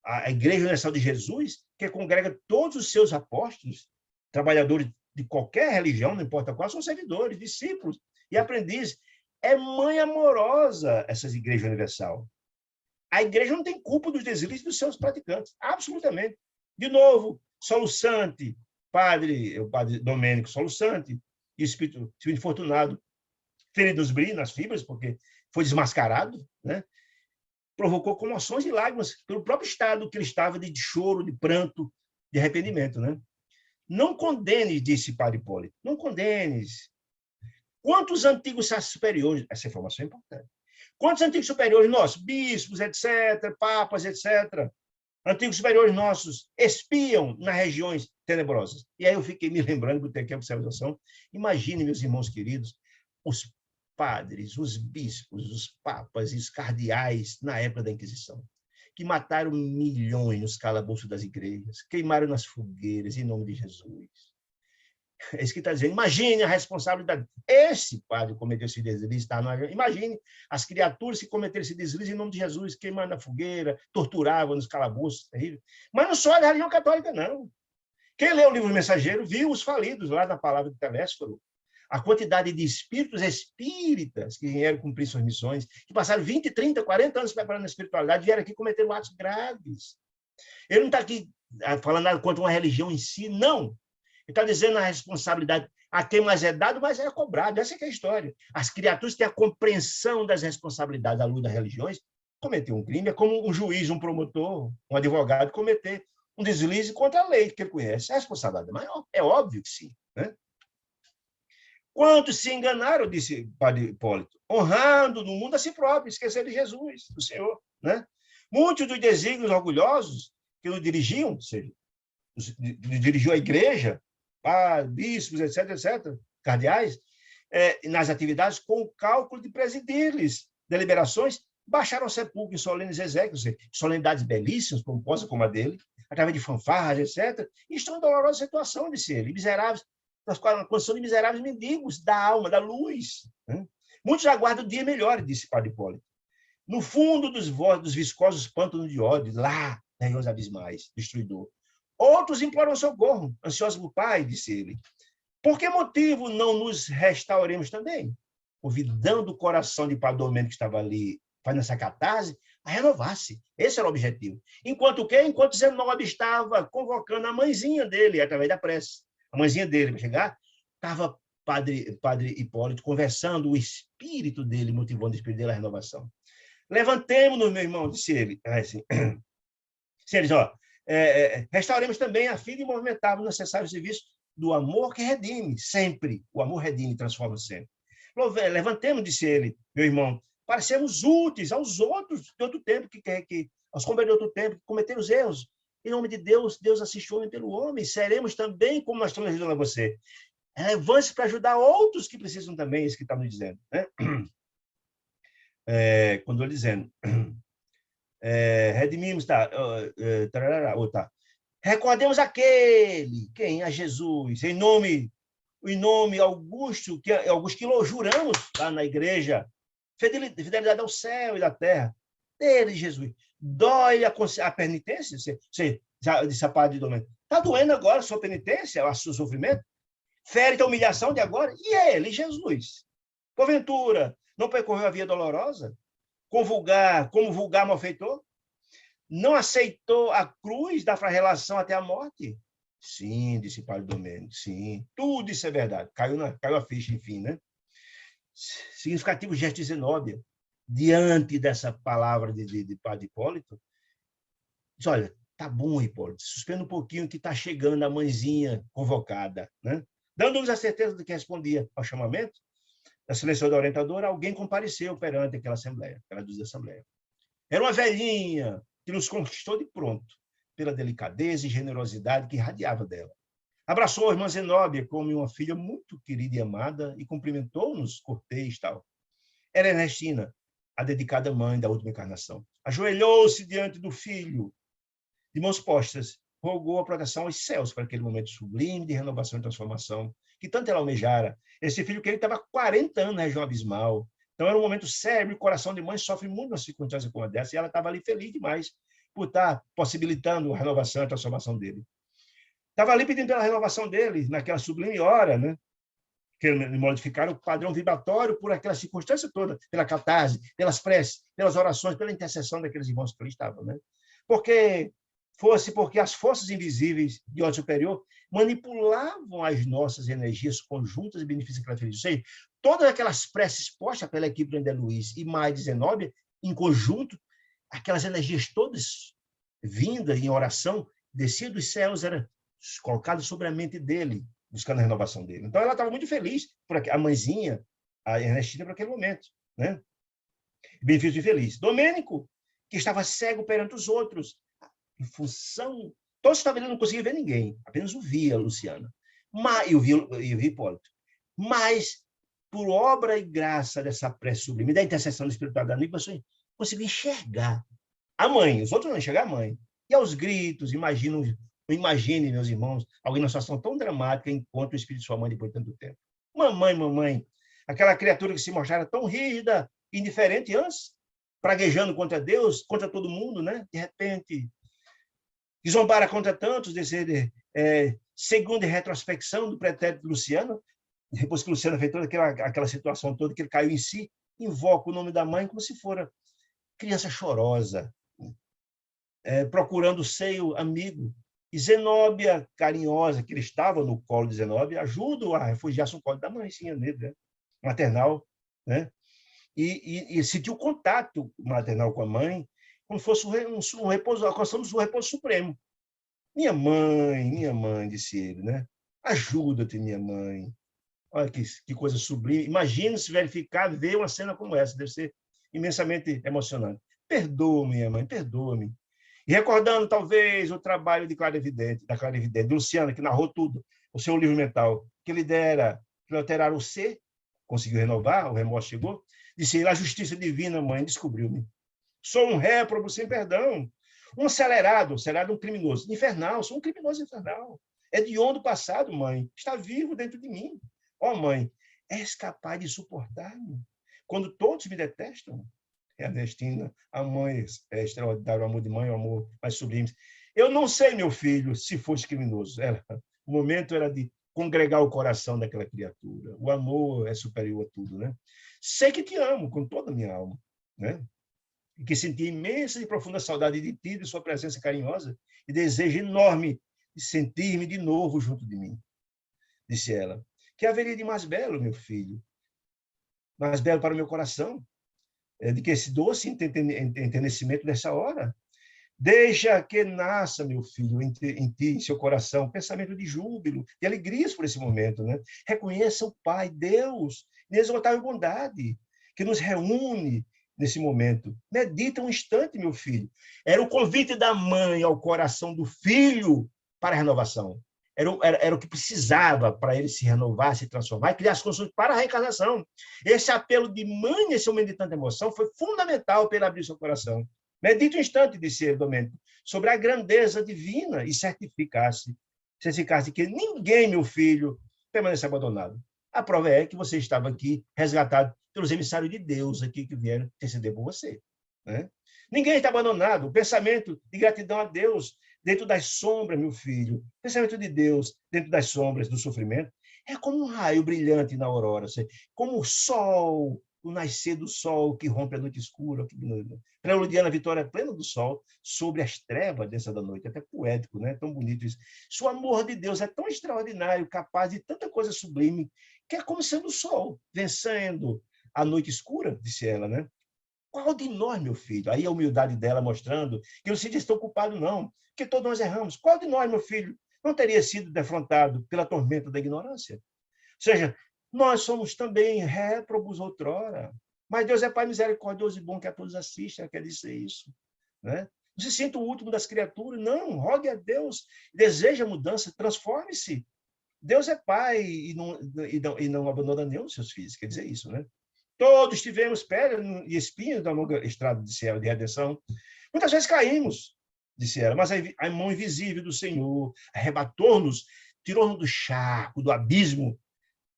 a igreja universal de Jesus, que congrega todos os seus apóstolos, trabalhadores de qualquer religião, não importa qual, são servidores, discípulos e aprendizes. É mãe amorosa essa igreja universal. A igreja não tem culpa dos deslizes dos seus praticantes, absolutamente. De novo, Soluçante, o padre Domênico Soluçante, e o Espírito Infortunado, ferido nos brilhos, nas fibras, porque foi desmascarado, né? Provocou comoções e lágrimas pelo próprio estado que ele estava de choro, de pranto, de arrependimento, né? Não condenes, disse Padre Hipólito, não condenes. Quantos antigos superiores, essa informação é importante, quantos antigos superiores nossos, bispos, etc., papas, etc., antigos superiores nossos espiam nas regiões tenebrosas? E aí eu fiquei me lembrando, botei aqui a observação, imagine, meus irmãos queridos, os padres, os bispos, os papas e os cardeais na época da Inquisição, que mataram milhões nos calabouços das igrejas, queimaram nas fogueiras em nome de Jesus. É isso que está dizendo. Imagine a responsabilidade. Esse padre cometeu esse deslize. Tá? Imagine as criaturas que cometeram esse deslize em nome de Jesus, queimando na fogueira, torturavam nos calabouços. Terrível. Mas não só da religião católica, não. Quem leu o livro Mensageiro viu os falidos lá na palavra de Telésforo. A quantidade de espíritos espíritas que vieram cumprir suas missões, que passaram 20, 30, 40 anos preparando a espiritualidade, vieram aqui cometer atos graves. Ele não está aqui falando nada contra uma religião em si, não. Ele está dizendo a responsabilidade. A quem mais é dado, mais é cobrado. Essa é a história. As criaturas têm a compreensão das responsabilidades à luz das religiões. Cometer um crime é como um juiz, um promotor, um advogado cometer um deslize contra a lei que ele conhece. A responsabilidade é maior. É óbvio que sim. Né? Quantos se enganaram, disse Padre Hipólito, honrando no mundo a si próprio, esquecendo de Jesus, do Senhor. Né? Muitos dos desígnios orgulhosos que nos dirigiam, ou seja, dirigiu a igreja, bispos, etc., cardeais, nas atividades, com o cálculo de presidir-lhes deliberações, baixaram ao sepulcro em solenes exéquias, solenidades belíssimas, pomposas como a dele, através de fanfarras, etc., e estão em dolorosa situação, disse ele, miseráveis, na condição de miseráveis mendigos da alma, da luz. Né? Muitos aguardam dias melhores, disse Padre Hipólito. No fundo dos viscosos pântanos de ódio, lá, nas regiões abismais, destruidor. Outros imploram socorro, ansiosos por Pai, disse ele. Por que motivo não nos restauremos também? Convidando o coração de Padre Domênico, que estava ali, fazendo essa catarse, a renovar-se. Esse era o objetivo. Enquanto o quê? Enquanto Zenobia estava convocando a mãezinha dele, através da prece. A mãezinha dele, para chegar, estava Padre Hipólito conversando, o espírito dele, motivando o espírito dele à renovação. Levantemo-nos, meu irmão, disse ele. Assim, eles, restauremos também a fim de movimentarmos o necessário serviço do amor que redime, sempre. O amor redime e transforma sempre. Levantemos, disse ele, meu irmão, para sermos úteis aos outros de outro tempo, aos companheiros de outro tempo, que cometeram os erros. Em nome de Deus, Deus assiste o homem pelo homem. Seremos também como nós estamos ajudando a você. Levante-se para ajudar outros que precisam também, isso que está nos dizendo. Né? Quando ele dizendo, redimimos, tá? Recordemos aquele, quem? A Jesus, em nome Augusto, que juramos lá na igreja, fidelidade ao céu e da terra, dele, Jesus. Dói a penitência? Você já disse a Padre Domênico, está doendo agora a sua penitência, o seu sofrimento? Fere a humilhação de agora? E ele, Jesus? Porventura, não percorreu a via dolorosa? Como vulgar malfeitor? Não aceitou a cruz da flagelação até a morte? Sim, disse Padre Domênico, sim. Tudo isso é verdade. Caiu a ficha, enfim, né? Significativo gesto de Zenóbia, diante dessa palavra de Padre Hipólito, diz, olha, tá bom, Hipólito, suspenda um pouquinho que está chegando a mãezinha convocada, né? Dando-nos a certeza de que respondia ao chamamento da seleção da orientadora, alguém compareceu perante aquela assembleia, aquela dúzia de assembleia. Era uma velhinha que nos conquistou de pronto, pela delicadeza e generosidade que irradiava dela. Abraçou a irmã Zenóbia como uma filha muito querida e amada e cumprimentou-nos cortês tal. Era Ernestina, a dedicada mãe da última encarnação. Ajoelhou-se diante do filho, de mãos postas, rogou a proteção aos céus para aquele momento sublime de renovação e transformação que tanto ela almejara. Esse filho que ele estava há 40 anos na região abismal. Então era um momento sério, o coração de mãe sofre muito nas circunstâncias como essa, e ela estava ali feliz demais por estar possibilitando a renovação e a transformação dele. Estava ali pedindo pela renovação dele, naquela sublime hora, né? Que modificaram o padrão vibratório por aquela circunstância toda, pela catarse, pelas preces, pelas orações, pela intercessão daqueles irmãos que ali estavam, né? Porque as forças invisíveis de ordem superior manipulavam as nossas energias conjuntas e benefícios que ela fez. Ou seja, todas aquelas preces postas pela equipe do André Luiz e mais de Zenóbia, em conjunto, aquelas energias todas vindas em oração, desciam dos céus, eram colocadas sobre a mente dele, buscando a renovação dele. Então, ela estava muito feliz, por a mãezinha, a Ernestina, por aquele momento, né? Benefício e feliz. Domênico, que estava cego perante os outros, em função... Todos estavam ali, não conseguia ver ninguém, apenas o via Luciana. Mas, eu vi Hipólito. Mas, por obra e graça dessa prece sublime, da intercessão espiritual da amiga, você conseguiu enxergar a mãe, os outros não enxergaram a mãe. E aos gritos, imagine, meus irmãos, alguém numa situação tão dramática encontra o espírito de sua mãe depois de tanto tempo. Mamãe, aquela criatura que se mostrara tão rígida, indiferente antes, praguejando contra Deus, contra todo mundo, né? De repente, zombara contra tantos, segundo a retrospecção do pretérito Luciano, depois que Luciano fez toda aquela situação toda, que ele caiu em si, invoca o nome da mãe como se fora criança chorosa, procurando o seio amigo. E Zenóbia, carinhosa, que ele estava no colo de Zenóbia, ajuda a refugiar-se no colo da mãezinha dele, né? Maternal, né? E sentiu contato maternal com a mãe, como se fosse um repouso, alcançamos o repouso supremo. Minha mãe, disse ele, né? Ajuda-te, minha mãe. Olha que coisa sublime. Imagina se verificar, ver uma cena como essa, deve ser imensamente emocionante. Perdoa-me, minha mãe, perdoa-me. E recordando, talvez, o trabalho da Clarividente, de Luciana, que narrou tudo, o seu livro mental, que ele dera para alterar o ser, conseguiu renovar, o remorso chegou, disse ele, a justiça divina, mãe, descobriu-me. Sou um réprobo sem perdão, um acelerado, um criminoso infernal, sou um criminoso infernal. É de onde passado, mãe, está vivo dentro de mim. Ó, mãe, és capaz de suportar-me quando todos me detestam? Ernestina, a mãe é extraordinária, o amor de mãe, o amor mais sublime. Eu não sei, meu filho, se fosse criminoso. O momento era de congregar o coração daquela criatura. O amor é superior a tudo, né? Sei que te amo com toda a minha alma, né? E que senti imensa e profunda saudade de ti, de sua presença carinhosa, e desejo enorme de sentir-me de novo junto de mim. Disse ela. Que haveria de mais belo, meu filho? Mais belo para o meu coração? De que esse doce entendimento dessa hora. Deixa que nasça, meu filho, em ti, em seu coração, pensamento de júbilo, de alegrias por esse momento, né? Reconheça o Pai, Deus, inexortável bondade, que nos reúne nesse momento. Medita um instante, meu filho. Era o convite da mãe ao coração do filho para a renovação. Era o que precisava para ele se renovar, se transformar e criar as condições para a reencarnação. Esse apelo de mãe, esse momento de tanta emoção, foi fundamental para ele abrir seu coração. Medite um instante, disse ele, Domênico, sobre a grandeza divina e certificar-se que ninguém, meu filho, permanece abandonado. A prova é que você estava aqui, resgatado pelos emissários de Deus aqui que vieram interceder por você, né? Ninguém está abandonado. O pensamento de gratidão a Deus dentro das sombras, meu filho, pensamento de Deus dentro das sombras do sofrimento, É como um raio brilhante na aurora, como o sol, o nascer do sol que rompe a noite escura, preludiando a vitória plena do sol sobre as trevas dessa da noite. É até poético, né? Tão bonito isso. O amor de Deus é tão extraordinário, capaz de tanta coisa sublime, que é como sendo o sol, vencendo a noite escura, disse ela, né? Qual de nós, meu filho? Aí a humildade dela mostrando que não se diz tão culpado, não, que todos nós erramos. Qual de nós, meu filho, não teria sido defrontado pela tormenta da ignorância? Ou seja, nós somos também réprobos outrora, mas Deus é Pai misericordioso e bom que a todos assiste, ela quer dizer isso. Né? Não se sinta o último das criaturas, não, rogue a Deus, deseja mudança, transforme-se. Deus é Pai e não abandona nenhum dos seus filhos, quer dizer isso, né? Todos tivemos pedra e espinhos na longa estrada de céu, de redenção. Muitas vezes caímos, disse ela, mas a mão invisível do Senhor arrebatou-nos, tirou-nos do charco, do abismo,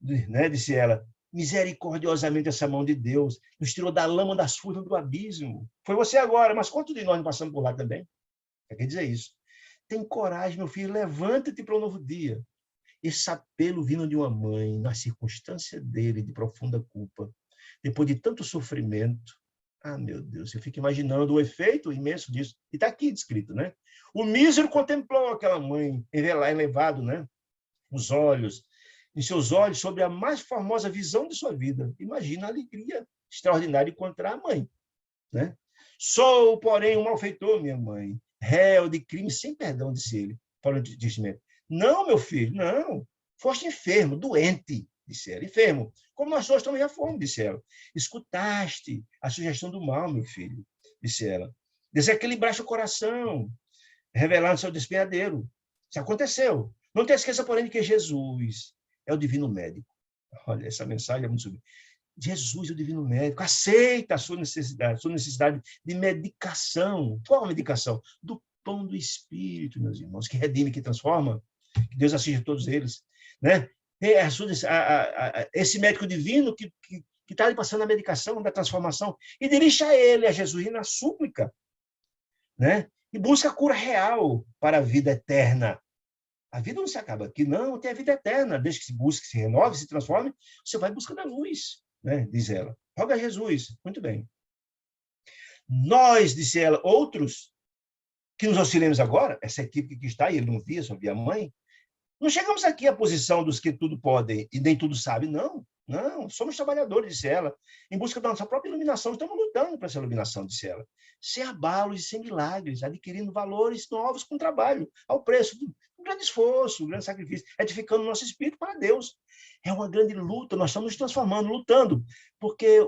né, disse ela. Misericordiosamente essa mão de Deus nos tirou da lama das furnas do abismo. Foi você agora, mas quantos de nós não passamos por lá também? Quer dizer isso. Tem coragem, meu filho, levanta-te para um novo dia. Esse apelo vindo de uma mãe, na circunstância dele, de profunda culpa, depois de tanto sofrimento. Ah, meu Deus, eu fico imaginando o efeito imenso disso. E está aqui descrito, né? O mísero contemplou aquela mãe, elevado, né? Os olhos, em seus olhos, sobre a mais formosa visão de sua vida. Imagina a alegria extraordinária de encontrar a mãe, né? Sou, porém, um malfeitor, minha mãe, réu de crime sem perdão, disse ele, falando de disse-me. Não, meu filho, não. Foste enfermo, doente, disse ela. Enfermo, como nós todos também já fomos, disse ela. Escutaste a sugestão do mal, meu filho, disse ela. Desequilibraste o coração, revelando seu despenhadeiro. Isso aconteceu. Não te esqueça, porém, de que Jesus é o divino médico. Olha, essa mensagem é muito sublime. Jesus é o divino médico. Aceita a sua necessidade de medicação. Qual a medicação? Do pão do Espírito, meus irmãos, que redime, que transforma. Que Deus assista a todos eles. Né? Esse médico divino que está ali passando a medicação da transformação e dirige a ele, a Jesus, na súplica. Né? E busca a cura real para a vida eterna. A vida não se acaba aqui, não, tem a vida eterna. Desde que se busque, se renove, se transforme, você vai buscando a luz, né? Diz ela. Roga a Jesus. Muito bem. Nós, disse ela, outros, que nos auxiliamos agora, essa equipe que está aí, ele não via, só via a mãe, não chegamos aqui à posição dos que tudo podem e nem tudo sabem, não. Não, somos trabalhadores, disse ela, em busca da nossa própria iluminação. Estamos lutando para essa iluminação, disse ela. Sem abalos e sem milagres, adquirindo valores novos com trabalho, ao preço de um grande esforço, um grande sacrifício, edificando o nosso espírito para Deus. É uma grande luta, nós estamos nos transformando, lutando, porque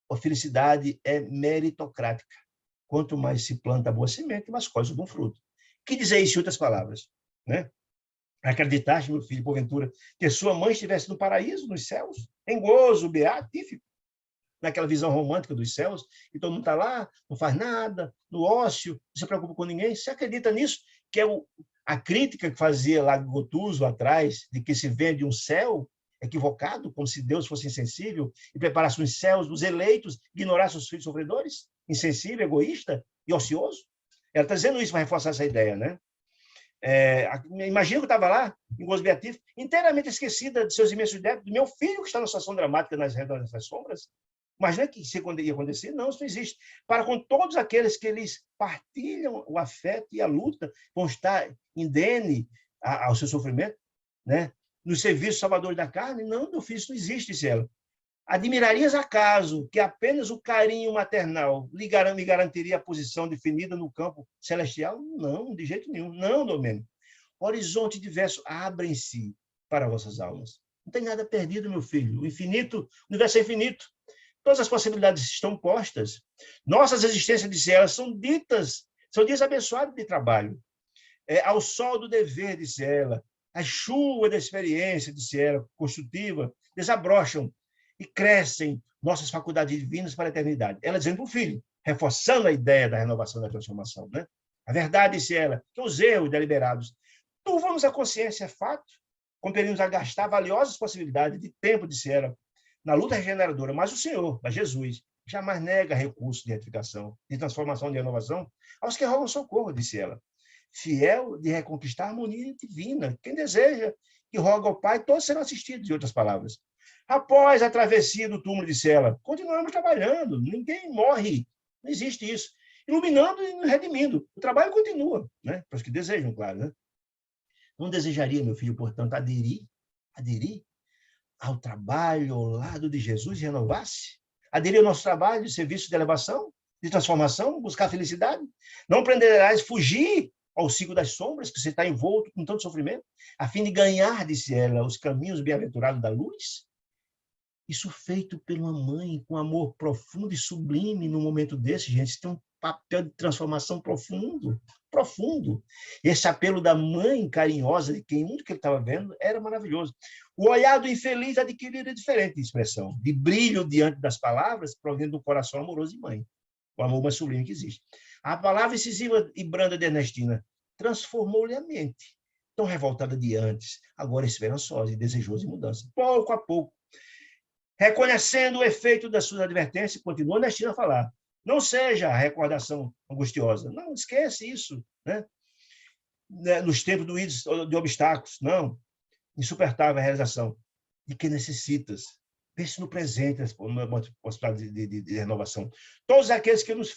a felicidade é meritocrática. Quanto mais se planta a boa semente, mais colhe o bom fruto. Que dizer isso em outras palavras? Né? Acreditaste, meu filho, porventura, que sua mãe estivesse no paraíso, nos céus, em gozo, beatífico, naquela visão romântica dos céus, e todo mundo está lá, não faz nada, no ócio, não se preocupa com ninguém? Você acredita nisso? Que é a crítica que fazia lá Gotuso atrás, de que se vende um céu equivocado, como se Deus fosse insensível e preparasse os céus dos eleitos, ignorasse os filhos sofredores, insensível, egoísta e ocioso? Ela está dizendo isso para reforçar essa ideia, né? Imagina que eu estava lá, em gozo beatífico, inteiramente esquecida de seus imensos débitos, do meu filho que está numa situação dramática nas redores das sombras. Imagina que isso ia acontecer? Não, isso não existe. Para com todos aqueles que eles partilham o afeto e a luta, vão estar indene ao seu sofrimento, né? No serviço salvador da carne? Não, meu filho, isso não existe, disse ela. Admirarias acaso que apenas o carinho maternal me garantiria a posição definida no campo celestial? Não, de jeito nenhum. Não, Domênico. Horizonte diverso abrem-se para vossas almas. Não tem nada perdido, meu filho. O infinito, o universo é infinito. Todas as possibilidades estão postas. Nossas existências, disse ela, são dias abençoados de trabalho. Ao sol do dever, disse ela, a chuva da experiência, disse ela, construtiva, desabrocham e crescem nossas faculdades divinas para a eternidade. Ela dizendo para o filho, reforçando a ideia da renovação da transformação. Né? A verdade, disse ela, que os erros deliberados turvamos a consciência, é fato, compelindo-nos a gastar valiosas possibilidades de tempo, disse ela, na luta regeneradora. Mas o Senhor, mas Jesus, jamais nega recursos de retificação, de transformação, de renovação aos que rogam socorro, disse ela. fiel de reconquistar a harmonia divina. Quem deseja, que roga ao Pai, todos serão assistidos, em outras palavras. Após a travessia do túmulo de Cela, continuamos trabalhando, ninguém morre, não existe isso. Iluminando e redimindo. O trabalho continua, né? Para os que desejam, claro. Né? Não desejaria, meu filho, portanto, aderir ao trabalho ao lado de Jesus e renovar-se? Aderir ao nosso trabalho de serviço de elevação, de transformação, buscar felicidade? Não aprenderás a fugir ao ciclo das sombras, que você está envolto com tanto sofrimento, a fim de ganhar, disse ela, os caminhos bem-aventurados da luz? Isso feito por uma mãe com amor profundo e sublime no momento desse, gente, isso tem um papel de transformação profundo, profundo. Esse apelo da mãe carinhosa, de quem muito que ele estava vendo, era maravilhoso. O olhar do infeliz adquiriria diferente expressão, de brilho diante das palavras, provendo do coração amoroso de mãe, o amor mais sublime que existe. A palavra incisiva e branda de Ernestina transformou-lhe a mente, tão revoltada de antes, agora esperançosa e desejosa de mudança. Pouco a pouco, reconhecendo o efeito das suas advertências, continua Ernestina a falar. Não seja a recordação angustiosa. Não, esquece isso. Né? Nos tempos de obstáculos. Não. Insuportável a realização de que necessitas. Pense no presente, uma possibilidade de renovação. Todos aqueles que nos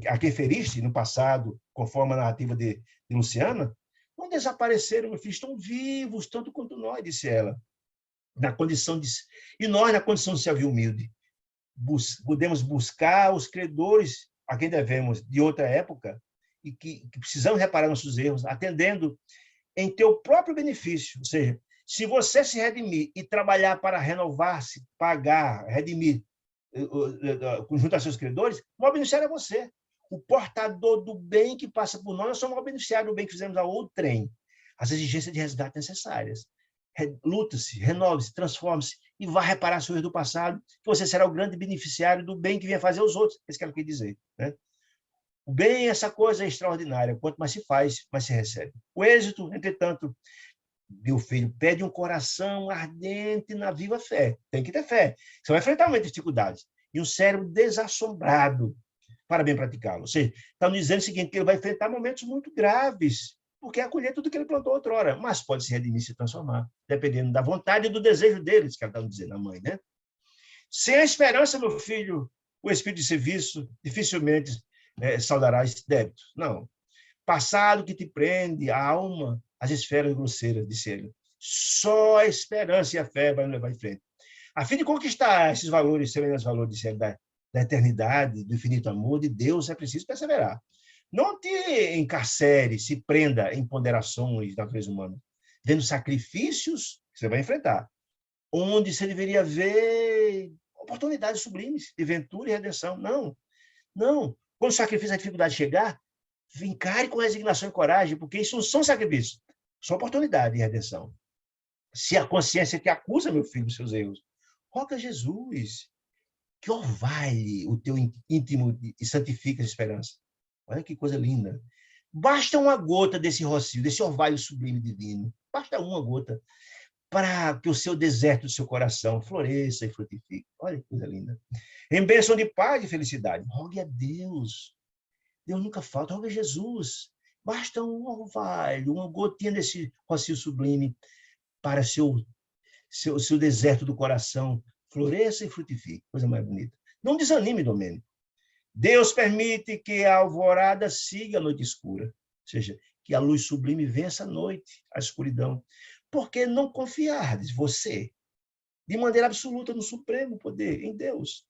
a quem feriste no passado, conforme a narrativa de Luciana, não desapareceram, meu filho, estão vivos, tanto quanto nós, disse ela. E nós, na condição de servir humilde, podemos buscar os credores a quem devemos de outra época e que precisamos reparar nossos erros, atendendo em teu próprio benefício. Ou seja, se você se redimir e trabalhar para renovar-se, pagar, redimir, junto a seus credores, o maior beneficiário é você. O portador do bem que passa por nós somos o maior beneficiário do bem que fizemos a outrem. As exigências de resgate necessárias. Luta-se, renove-se, transforme-se e vá reparar seu erro do passado, que você será o grande beneficiário do bem que vinha fazer aos outros. Isso que ela quer dizer. Né? O bem é essa coisa extraordinária. Quanto mais se faz, mais se recebe. O êxito, entretanto, meu filho, pede um coração ardente na viva fé. Tem que ter fé. Você vai enfrentar muitas dificuldades. E um cérebro desassombrado para bem praticá-lo. Ou seja, está nos dizendo o seguinte, que ele vai enfrentar momentos muito graves, porque é acolher tudo que ele plantou outrora, mas pode se redimir, se transformar, dependendo da vontade e do desejo deles, que ela está dizendo, a mãe, né? Sem a esperança, meu filho, o espírito de serviço dificilmente saudará esse débito. Não. Passado que te prende a alma às esferas grosseiras, disse ele. Só a esperança e a fé vai nos levar em frente. A fim de conquistar esses valores, semelhantes valores, disse ele, da eternidade, do infinito amor de Deus, é preciso perseverar. Não te encarcere, se prenda em ponderações da natureza humana, vendo sacrifícios que você vai enfrentar, onde você deveria ver oportunidades sublimes de ventura e redenção. Não, não. Quando o sacrifício e a dificuldade chegar, encare com resignação e coragem, porque isso não são sacrifícios, são oportunidade de redenção. Se a consciência te acusa, meu filho, dos seus erros, roga a Jesus, que orvalhe o teu íntimo e santifique a esperança. Olha que coisa linda. Basta uma gota desse rocio, desse orvalho sublime divino. Basta uma gota para que o seu deserto do seu coração floresça e frutifique. Olha que coisa linda. Em bênção de paz e felicidade, rogue a Deus. Deus nunca falta, rogue a Jesus. Basta um orvalho, uma gotinha desse rocio sublime para seu deserto do coração floresça e frutifique. Coisa mais bonita. Não desanime, Domênico. Deus permite que a alvorada siga a noite escura, ou seja, que a luz sublime vença a noite, a escuridão. Por que não confiardes, você, de maneira absoluta no supremo poder, em Deus?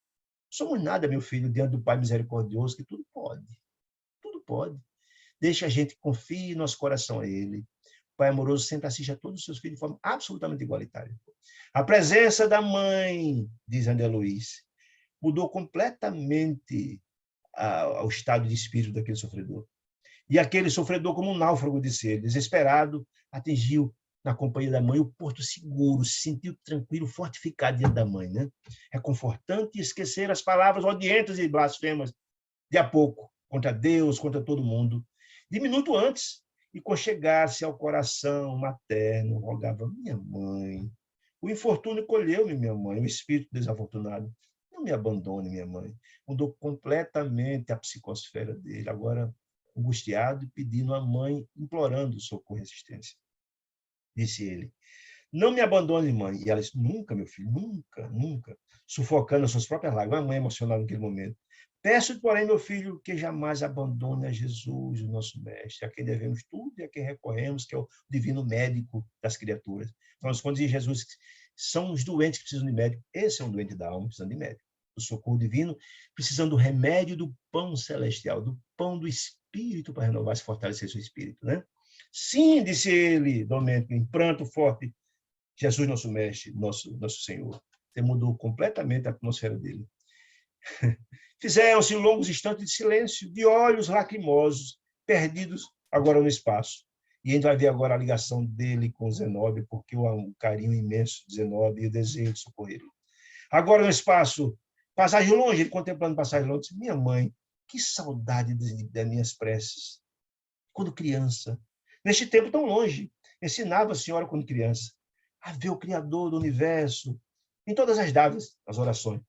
Somos nada, meu filho, diante do Pai misericordioso, que tudo pode. Tudo pode. Deixa a gente confie nosso coração a Ele. O Pai amoroso sempre assiste a todos os seus filhos de forma absolutamente igualitária. A presença da mãe, diz André Luiz, mudou completamente ao estado de espírito daquele sofredor. E aquele sofredor, como um náufrago de ser, desesperado, atingiu, na companhia da mãe, o porto seguro, se sentiu tranquilo, fortificado diante da mãe. Né? É confortante esquecer as palavras odientas e blasfemas de há pouco, contra Deus, contra todo mundo. De minuto antes, e conchegar-se ao coração materno, rogava, minha mãe, o infortúnio colheu-me, minha mãe, o espírito desafortunado. Não me abandone, minha mãe. Mudou completamente a psicosfera dele. Agora, angustiado e pedindo à mãe, implorando socorro e assistência. Disse ele: não me abandone, mãe. E ela disse: nunca, meu filho, nunca, nunca. Sufocando as suas próprias lágrimas. A mãe emocionada naquele momento. Peço, porém, meu filho, que jamais abandone a Jesus, o nosso mestre, a quem devemos tudo e a quem recorremos, que é o divino médico das criaturas. Então, quando diz Jesus, são os doentes que precisam de médico. Esse é um doente da alma, precisando de médico. Do socorro divino, precisando do remédio do pão celestial, do pão do Espírito para renovar e fortalecer seu espírito, né? Sim, disse ele, Domênico, em pranto forte, Jesus, nosso mestre, nosso Senhor. Você mudou completamente a atmosfera dele. Fizeram-se longos instantes de silêncio, de olhos lacrimosos, perdidos agora no espaço. E a gente vai ver agora a ligação dele com Zenóbio, porque o carinho imenso de Zenóbio e o desejo de socorrê-lo. Agora no espaço, passagem longe, ele contemplando passagem longe, disse: minha mãe, que saudade das minhas preces. Quando criança, neste tempo tão longe, ensinava a senhora quando criança a ver o Criador do universo em todas as dádivas, as orações.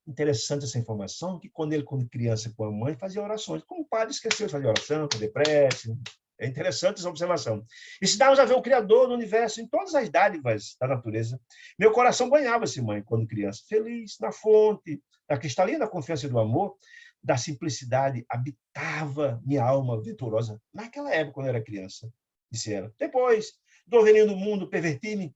Interessante essa informação, que quando criança com a mãe, fazia orações. Como o padre esqueceu de fazer oração, fazer prece. É interessante essa observação. Ensinávamos a ver o Criador do universo em todas as dádivas da natureza. Meu coração banhava-se, mãe, quando criança. Feliz, na fonte, da cristalina confiança e do amor, da simplicidade, habitava minha alma venturosa. Naquela época, quando eu era criança, disse ela. Depois, do veneno do mundo, perverti-me.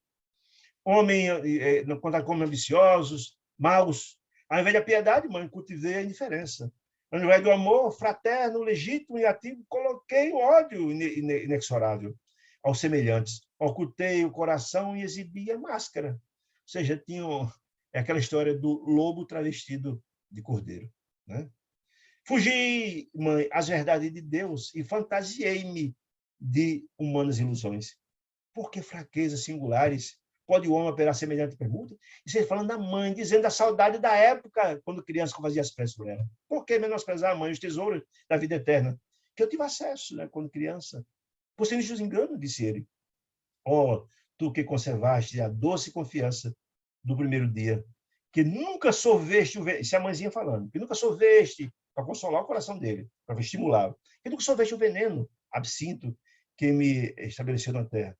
Como ambiciosos, maus. Ao invés da piedade, mãe, cultivei a indiferença. Ao invés do amor fraterno, legítimo e ativo, coloquei o ódio inexorável aos semelhantes. Ocultei o coração e exibi a máscara. Ou seja, é aquela história do lobo travestido de cordeiro, né? Fugi, mãe, às verdades de Deus e fantasiei-me de humanas ilusões. Por que fraquezas singulares pode o homem operar semelhante pergunta? E você falando da mãe, dizendo a saudade da época, quando criança, que fazia as preces por ela. Por que menosprezar a mãe, os tesouros da vida eterna? Que eu tive acesso, né, quando criança. Por sem nos engano, disse ele. Oh, tu que conservaste a doce confiança do primeiro dia, que nunca sorveste, isso é a mãezinha falando, que nunca sorveste, para consolar o coração dele, para estimulá-lo, que nunca sorveste o veneno, absinto, que me estabeleceu na terra.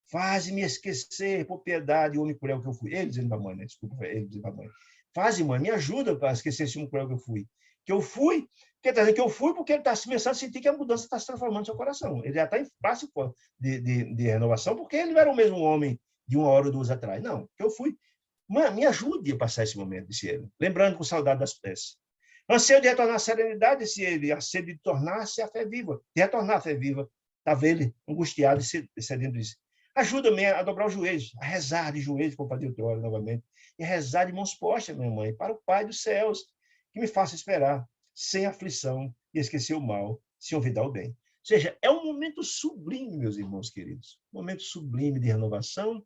Faze-me esquecer, por piedade, o homem cruel que eu fui. Ele dizendo para a mãe, né? Desculpa, ele dizendo para a mãe. Faze, mãe, me ajuda para esquecer esse homem cruel que eu fui. Que eu fui, porque está dizendo que eu fui porque ele está começando a sentir que a mudança está se transformando no seu coração. Ele já está em fase de renovação, porque ele não era o mesmo homem de uma hora ou duas atrás. Não, que eu fui. Mãe, me ajude a passar esse momento, disse ele, lembrando com saudade das peças. Anseio de retornar à serenidade, disse ele, a sede de tornar-se a fé viva, de retornar à fé viva. Estava ele angustiado e cedendo isso. Ajuda-me a dobrar os joelhos, a rezar de joelhos, como fazia outra hora novamente, e a rezar de mãos postas, minha mãe, para o Pai dos céus, que me faça esperar, sem aflição, e esquecer o mal, se olvidar o bem. Ou seja, é um momento sublime, meus irmãos queridos, um momento sublime de renovação,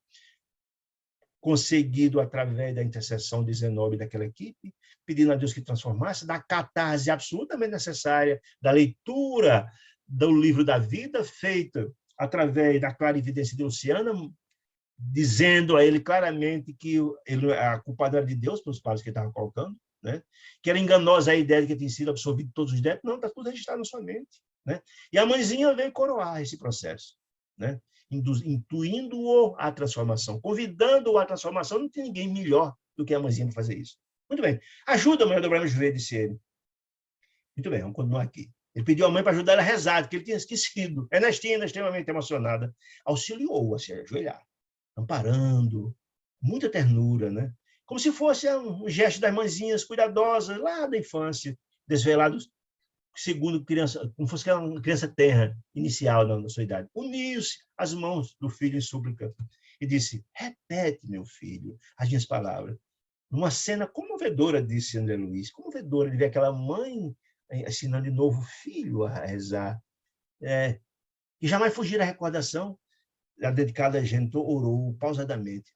conseguido através da intercessão de Zenóbio e daquela equipe, pedindo a Deus que transformasse, da catarse absolutamente necessária, da leitura do livro da vida, feita através da clarividência de Luciana, dizendo a ele claramente que a culpa era de Deus pelos padres que ele estava colocando, né? Que era enganosa a ideia de que tinha sido absorvido todos os débitos. Não, está tudo registrado na sua mente, né? E a mãezinha veio coroar esse processo, né? Intuindo-o à transformação, convidando-o à transformação. Não tem ninguém melhor do que a mãezinha para fazer isso. Muito bem. Ajuda-me a dobrar meus joelhos, disse ele. Muito bem, vamos continuar aqui. Ele pediu à mãe para ajudar ela a rezar, porque ele tinha esquecido. Ernestina, extremamente emocionada, auxiliou-a a se ajoelhar, amparando, muita ternura, né? Como se fosse um gesto das mãezinhas cuidadosas lá da infância, desvelados, segundo criança, como fosse uma criança terra inicial na sua idade. Uniu-se às mãos do filho em súplica e disse: repete, meu filho, as minhas palavras. Uma cena comovedora, disse André Luiz, comovedora de ver aquela mãe ensinando de novo o filho a rezar. E jamais fugir da recordação, a dedicada genitor orou pausadamente,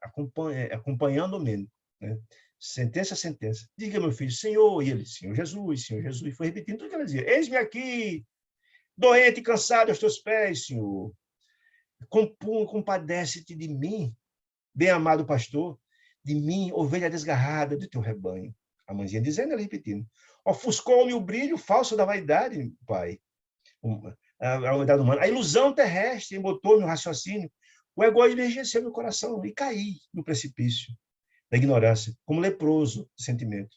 acompanhando o médico, né? Sentença a sentença. Diga, meu filho, Senhor, e ele, Senhor Jesus, e foi repetindo tudo que ela dizia. Eis-me aqui, doente e cansado aos teus pés, Senhor. Compadece-te de mim, bem-amado pastor, de mim, ovelha desgarrada do teu rebanho. A mãezinha dizendo, ela repetindo. Ofuscou-me o brilho falso da vaidade, pai. a unidade humana. A ilusão terrestre embotou meu raciocínio. O egoísmo enriqueceu meu coração e caí no precipício da ignorância, como leproso do sentimento.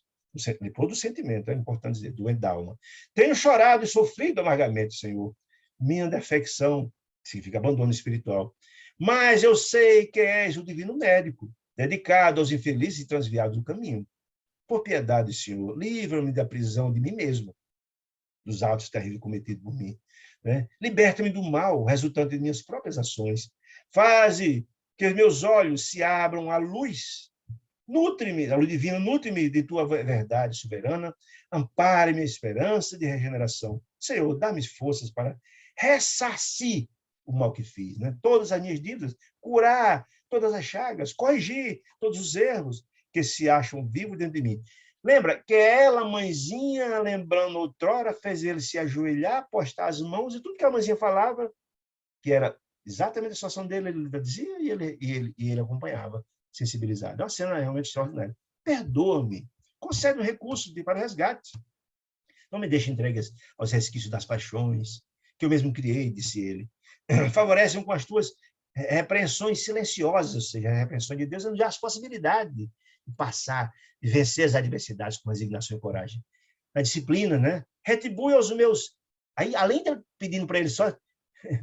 Leproso do sentimento, é importante dizer, doente da alma. Tenho chorado e sofrido amargamente, Senhor. Minha defecção significa abandono espiritual. Mas eu sei que és o divino médico, dedicado aos infelizes e transviados do caminho. Por piedade, Senhor, livra-me da prisão de mim mesmo, dos atos terríveis cometidos por mim. Né? Liberta-me do mal, resultante de minhas próprias ações. Faze que os meus olhos se abram à luz. Nutre-me, a luz divina, nutre-me de tua verdade soberana. Ampare minha esperança de regeneração. Senhor, dá-me forças para ressarcir o mal que fiz. Né? Todas as minhas dívidas, curar todas as chagas, corrigir todos os erros que se acham vivos dentro de mim. Lembra que ela, mãezinha, lembrando outrora, fez ele se ajoelhar, postar as mãos, e tudo que a mãezinha falava, que era exatamente a situação dele, ele dizia e ele acompanhava, sensibilizado. É uma cena realmente extraordinária. Perdoa-me, concede um recurso para o resgate. Não me deixe entregue aos resquícios das paixões, que eu mesmo criei, disse ele. Favorecem com as tuas repreensões silenciosas, ou seja, a repreensão de Deus, não dá as possibilidades de passar, de vencer as adversidades com resignação e coragem. A disciplina, né? Retribui aos meus... Aí, além de pedindo para ele só,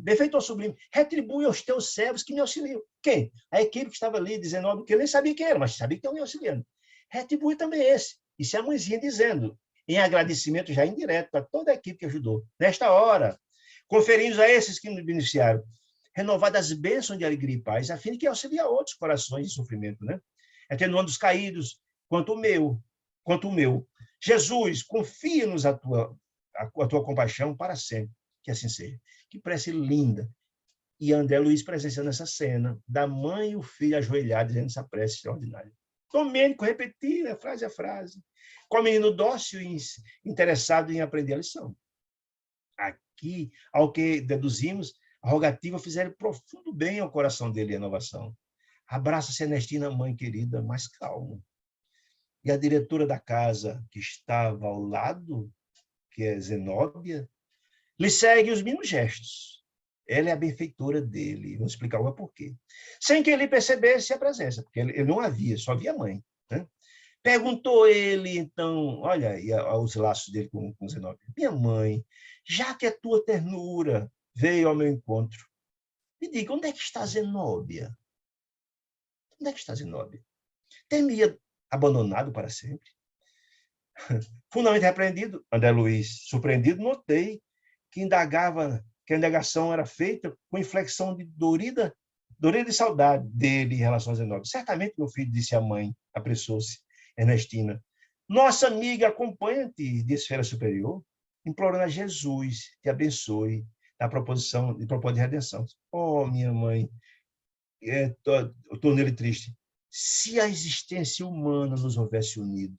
benfeitor sublime, retribui aos teus servos que me auxiliam. Quem? A equipe que estava ali, dizendo, que eu nem sabia quem era, mas sabia que estão me auxiliando. Retribui também esse. Isso é a mãezinha dizendo, em agradecimento já indireto a toda a equipe que ajudou. Nesta hora, conferindo a esses que nos beneficiaram, renovadas bênçãos de alegria e paz, a fim de que auxilie a outros corações em sofrimento, né? Atenuando os caídos, quanto o meu. Jesus, confia-nos a tua compaixão para sempre. Que assim seja. Que prece linda. E André Luiz presenciando essa cena, da mãe e o filho ajoelhados, dizendo essa prece extraordinária. Domênico repetia, frase a frase. Com o menino dócil e interessado em aprender a lição. Aqui, ao que deduzimos, a rogativa fizeram profundo bem ao coração dele a inovação. Abraça-se Ernestina, mãe querida, mais calmo. E a diretora da casa, que estava ao lado, que é Zenóbia, lhe segue os mínimos gestos. Ela é a benfeitora dele. Vamos explicar o porquê. Sem que ele percebesse a presença, porque ele não havia, só havia a mãe. Né? Perguntou ele, então, olha aí os laços dele com Zenóbia. Minha mãe, já que a tua ternura veio ao meu encontro, me diga, onde é que está Zenóbia? Onde é que está Zenóbia? Ter-me abandonado para sempre? Fundamente repreendido, André Luiz, surpreendido, notei que indagava que a indagação era feita com inflexão de dorida de saudade dele em relação a Zenóbia. Certamente, meu filho, disse a mãe, apressou-se, Ernestina. Nossa amiga acompanha-te de esfera superior, implorando a Jesus te abençoe na proposição de propósito de redenção. Oh, minha mãe, estou nele triste. Se a existência humana nos houvesse unido,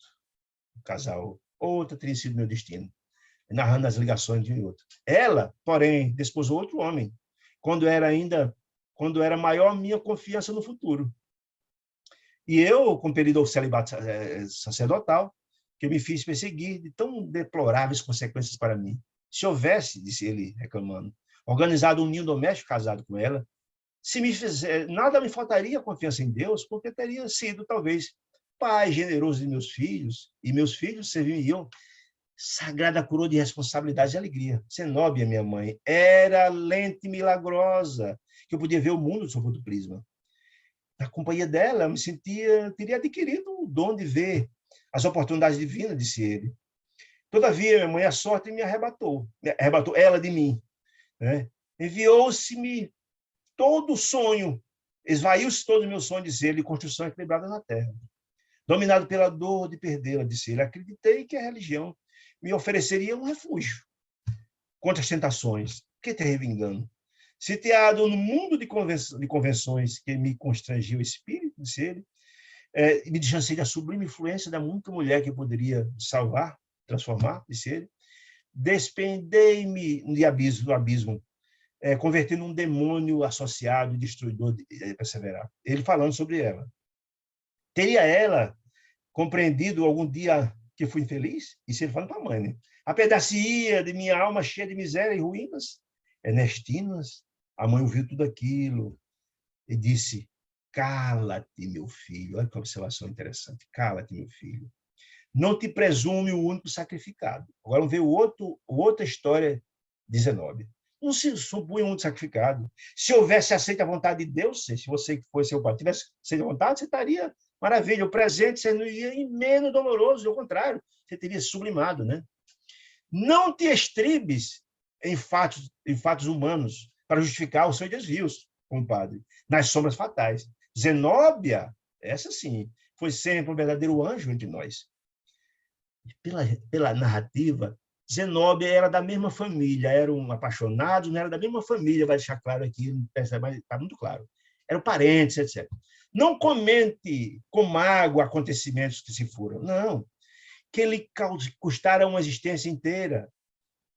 o casal, outra teria sido meu destino, narrando as ligações de um e outro. Ela, porém, desposou outro homem, quando era maior minha confiança no futuro. E eu, compelido ao celibato sacerdotal, que eu me fiz perseguir de tão deploráveis consequências para mim. Se houvesse, disse ele, reclamando, organizado um ninho doméstico casado com ela, se me fizer, nada me faltaria a confiança em Deus, porque teria sido, talvez, pai generoso de meus filhos, e meus filhos serviriam sagrada coroa de responsabilidade e alegria. Zenóbia, minha mãe, era lente milagrosa, que eu podia ver o mundo sob outro prisma. Na companhia dela, eu me teria adquirido o dom de ver as oportunidades divinas, disse ele. Todavia, minha mãe, a sorte me arrebatou ela de mim. Né? Enviou-se-me todo o sonho, esvaiu-se todo o meu sonho, disse ele, de construção equilibrada na terra. Dominado pela dor de perdê-la, disse ele, acreditei que a religião me ofereceria um refúgio contra as tentações. Que terrível engano. Sitiado no mundo de convenções que me constrangiu o espírito, disse ele, me distanciei da sublime influência da única mulher que poderia salvar, transformar, disse ele. Despendei-me do abismo, convertendo um demônio associado e destruidor de perseverar. Ele falando sobre ela. Teria ela compreendido algum dia que fui infeliz? Isso ele fala para a mãe, né? A pedacia de minha alma cheia de miséria e ruínas, Ernestinas. A mãe ouviu tudo aquilo e disse, cala-te, meu filho. Olha que observação interessante. Cala-te, meu filho. Não te presume o único sacrificado. Agora vamos ver outra história de Zenóbia. Não se supõe um único sacrificado. Se houvesse aceito a vontade de Deus, se você que fosse seu pai tivesse aceito a vontade, você estaria maravilha. O presente você não ia ir menos doloroso, ao contrário, você teria sublimado, né? Não te estribes em fatos humanos para justificar os seus desvios, compadre, nas sombras fatais. Zenóbia, essa sim, foi sempre um verdadeiro anjo entre nós. Pela narrativa, Zenóbia era da mesma família, eram apaixonados, não era da mesma família, vai deixar claro aqui, mas está muito claro. Eram parentes, etc. Não comente com mágoa acontecimentos que se foram, não. Que lhe custaram uma existência inteira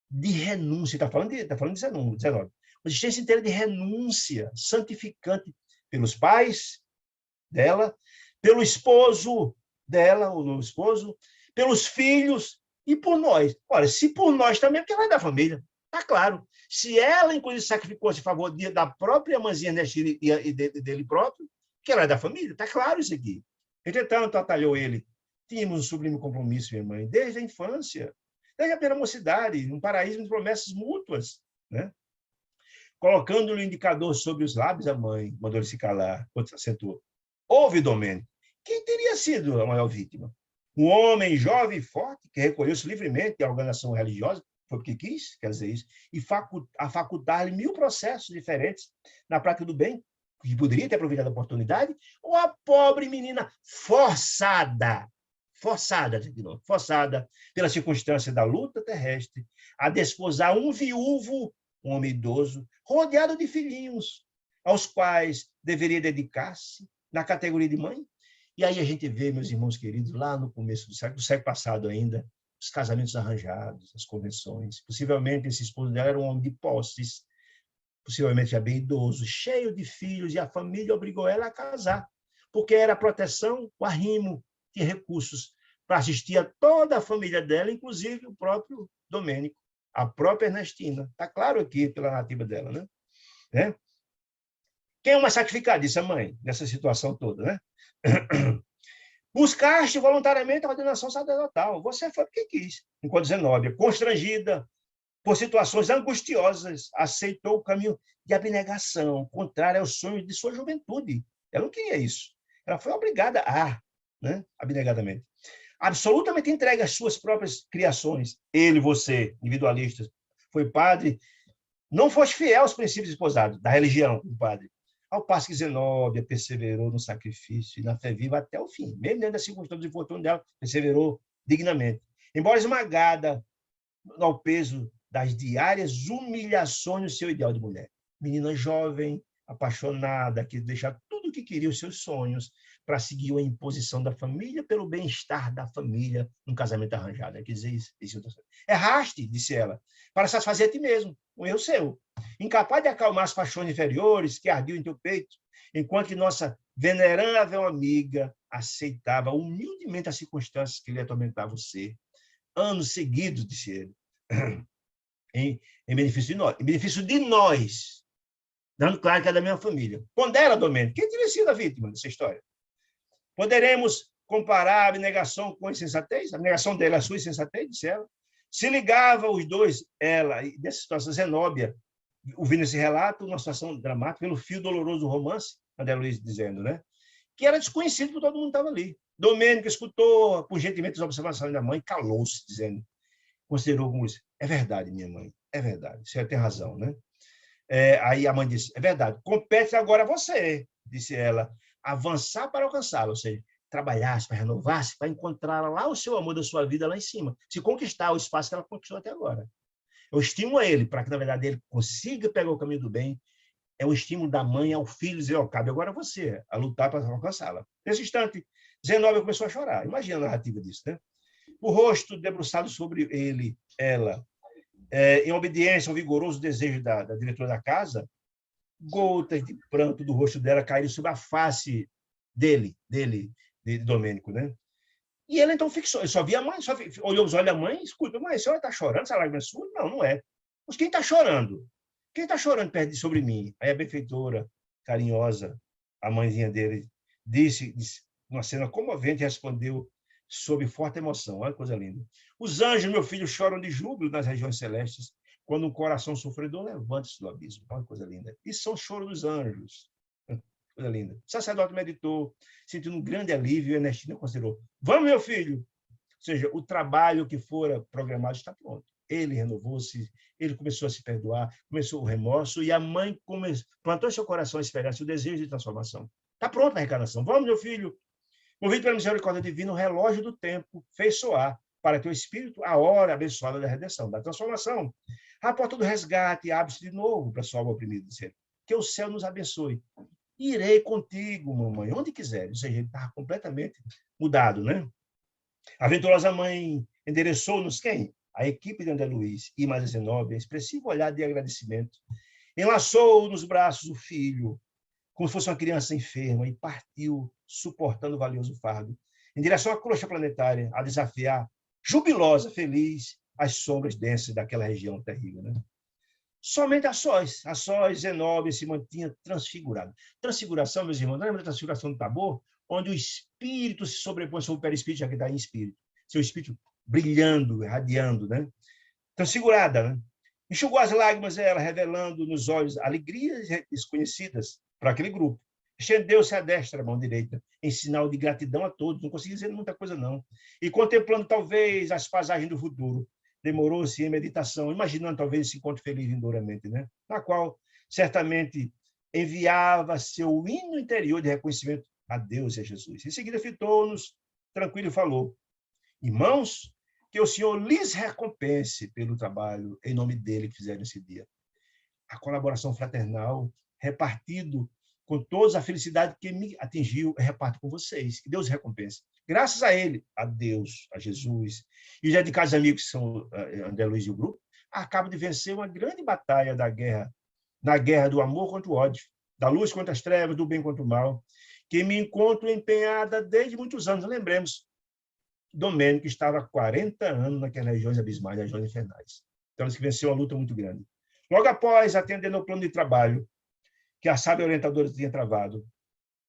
de renúncia. Está falando de Zenóbia. Uma existência inteira de renúncia santificante pelos pais dela, pelo esposo dela, o novo esposo, pelos filhos e por nós. Olha, se por nós também, porque ela é da família, está claro. Se ela, inclusive, sacrificou-se a favor da própria mãezinha e dele próprio, que ela é da família, está claro isso aqui. Entretanto, atalhou ele. Tínhamos um sublime compromisso, minha mãe, desde a infância, desde a primeira mocidade, um paraíso de promessas mútuas, né? Colocando-lhe o indicador sobre os lábios, a mãe mandou ele se calar, acentuou. Ouve, Domênico, quem teria sido a maior vítima? Um homem jovem e forte que recolheu-se livremente à organização religiosa, foi porque quis, quer dizer isso, e a facultar-lhe 1000 processos diferentes na prática do bem, que poderia ter aproveitado a oportunidade, ou a pobre menina forçada pela circunstância da luta terrestre, a desposar um viúvo, um homem idoso, rodeado de filhinhos, aos quais deveria dedicar-se na categoria de mãe. E aí a gente vê, meus irmãos queridos, lá no começo do século passado ainda, os casamentos arranjados, as convenções. Possivelmente esse esposo dela era um homem de posses, possivelmente já bem idoso, cheio de filhos, e a família obrigou ela a casar, porque era proteção, o arrimo, tinha recursos para assistir a toda a família dela, inclusive o próprio Domênico, a própria Ernestina. Está claro aqui pela narrativa dela, né? Quem é uma sacrificadiça, mãe, nessa situação toda, né? Buscaste voluntariamente a ordenação sacerdotal. Você foi porque quis. Enquanto Zenóbia, constrangida por situações angustiosas, aceitou o caminho de abnegação, contrário aos sonhos de sua juventude. Ela não queria isso. Ela foi obrigada a, né? Abnegadamente. Absolutamente entregue às suas próprias criações. Ele, você, individualista, foi padre, não foste fiel aos princípios esposados da religião, padre. Ao passo que Zenóbia perseverou no sacrifício e na fé viva até o fim. Mesmo dentro da circunstância de infortúnio dela, perseverou dignamente. Embora esmagada ao peso das diárias humilhações do seu ideal de mulher. Menina jovem, apaixonada, que deixa tudo o que queria, os seus sonhos, para seguir a imposição da família pelo bem-estar da família num casamento arranjado. Quer dizer isso. Erraste, disse ela, para satisfazer a ti mesmo, um erro seu. Incapaz de acalmar as paixões inferiores que ardiam em teu peito, enquanto que nossa venerável amiga aceitava humildemente as circunstâncias que lhe atormentavam o ser. Anos seguidos, disse ele, em benefício de nós, dando claro que é da minha família. Pondera, Domênico, quem teria sido a vítima dessa história? Poderemos comparar a abnegação com a insensatez? A abnegação dela é a sua insensatez, disse ela. Se ligava os dois, ela, e dessa situação, Zenóbia, ouvindo esse relato, uma situação dramática, pelo fio doloroso do romance, André Luiz dizendo, né? Que era desconhecido por todo mundo que estava ali. Domênico escutou urgentemente as observações da mãe, calou-se, dizendo, considerou como isso. É verdade, minha mãe, é verdade, você tem razão, né? Aí a mãe disse, é verdade, compete agora a você, disse ela, avançar para alcançá-lo, ou seja, trabalhar para renovar-se, para encontrar lá o seu amor da sua vida lá em cima, se conquistar o espaço que ela conquistou até agora. Eu estimo a ele para que, na verdade, ele consiga pegar o caminho do bem. É o estímulo da mãe ao filho dizer, cabe agora a você, a lutar para alcançá-la. Nesse instante, Zenóbia começou a chorar. Imagina a narrativa disso, né? O rosto debruçado sobre ela, em obediência ao vigoroso desejo da diretora da casa, gotas de pranto do rosto dela caíram sobre a face de Domênico, né? E ele então fixou, ele só via a mãe, olhou os olhos da mãe, escuta, mãe, a senhora está chorando, essa lágrima é sua? Não, não é. Mas quem está chorando? Quem está chorando perto sobre mim? Aí a benfeitora, carinhosa, a mãezinha dele, disse uma cena comovente, respondeu sob forte emoção. Olha que coisa linda. Os anjos, meu filho, choram de júbilo nas regiões celestes, quando um coração sofredor levanta-se do abismo. Olha que coisa linda. Isso são choros dos anjos. Coisa linda. O sacerdote meditou, sentindo um grande alívio, e Ernestina considerou: vamos, meu filho. Ou seja, o trabalho que fora programado está pronto. Ele renovou-se, ele começou a se perdoar, começou o remorso, e a mãe plantou em seu coração a esperança, o desejo de transformação. Está pronta a reencarnação. Vamos, meu filho. Movido pela misericórdia divina, o relógio do tempo fez soar para teu espírito a hora abençoada da redenção, da transformação. A porta do resgate abre-se de novo para a sua alma oprimida, dizendo: que o céu nos abençoe. Irei contigo, mamãe, onde quiser. Ou seja, ele estava completamente mudado, né? A venturosa mãe endereçou-nos quem? A equipe de André Luiz e Maria Zenobia, expressivo olhar de agradecimento. Enlaçou nos braços o filho, como se fosse uma criança enferma, e partiu, suportando o valioso fardo, em direção à crosta planetária, a desafiar, jubilosa, feliz, as sombras densas daquela região terrível, né? Somente a sós Zenóbia se mantinha transfigurado. Transfiguração, meus irmãos, não lembra da transfiguração do Tabor? Onde o espírito se sobrepõe sobre o perispírito, já que está em espírito. Seu espírito brilhando, irradiando, né? Transfigurada, né? Enxugou as lágrimas ela, revelando nos olhos alegrias desconhecidas para aquele grupo. Estendeu-se a destra, a mão direita, em sinal de gratidão a todos. Não conseguia dizer muita coisa, não. E contemplando, talvez, as paisagens do futuro, demorou-se em meditação, imaginando talvez esse encontro feliz vindouramente, né? Na qual certamente enviava seu hino interior de reconhecimento a Deus e a Jesus. Em seguida, fitou-nos, tranquilo, e falou: irmãos, que o Senhor lhes recompense pelo trabalho em nome dele que fizeram esse dia. A colaboração fraternal, repartido com todos, a felicidade que me atingiu, eu reparto com vocês. Que Deus recompense. Graças a ele, a Deus, a Jesus, e os dedicados amigos que são André Luiz e o grupo, acabo de vencer uma grande batalha da guerra, na guerra do amor contra o ódio, da luz contra as trevas, do bem contra o mal, que me encontro empenhada desde muitos anos. Lembremos, Domênico estava há 40 anos naquelas regiões abismais, nas regiões infernais. Então, ele venceu uma luta muito grande. Logo após, atendendo ao plano de trabalho que a sábia orientadora tinha travado,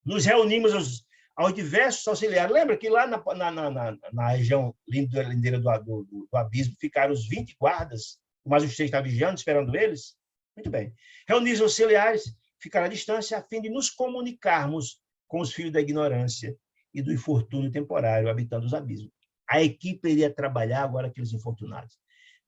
nos reunimos aos diversos auxiliares. Lembra que lá na região lindeira do abismo ficaram os 20 guardas, o magistrado estava vigiando, esperando eles? Muito bem. Reunimos os auxiliares, ficaram à distância, a fim de nos comunicarmos com os filhos da ignorância e do infortúnio temporário habitando os abismos. A equipe iria trabalhar agora aqueles infortunados.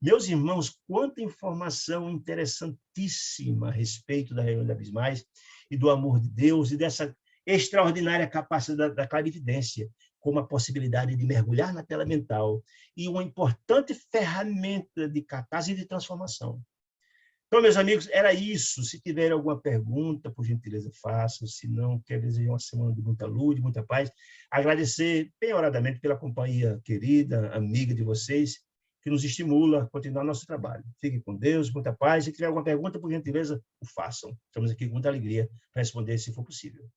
Meus irmãos, quanta informação interessantíssima a respeito da reunião de abismais e do amor de Deus e dessa extraordinária capacidade da clarividência, como a possibilidade de mergulhar na tela mental e uma importante ferramenta de catarse e de transformação. Então, meus amigos, era isso. Se tiverem alguma pergunta, por gentileza, façam. Se não, quero desejar uma semana de muita luz, de muita paz. Agradecer bem-horadamente pela companhia querida, amiga de vocês, que nos estimula a continuar nosso trabalho. Fiquem com Deus, muita paz. Se tiver alguma pergunta, por gentileza, o façam. Estamos aqui com muita alegria para responder, se for possível.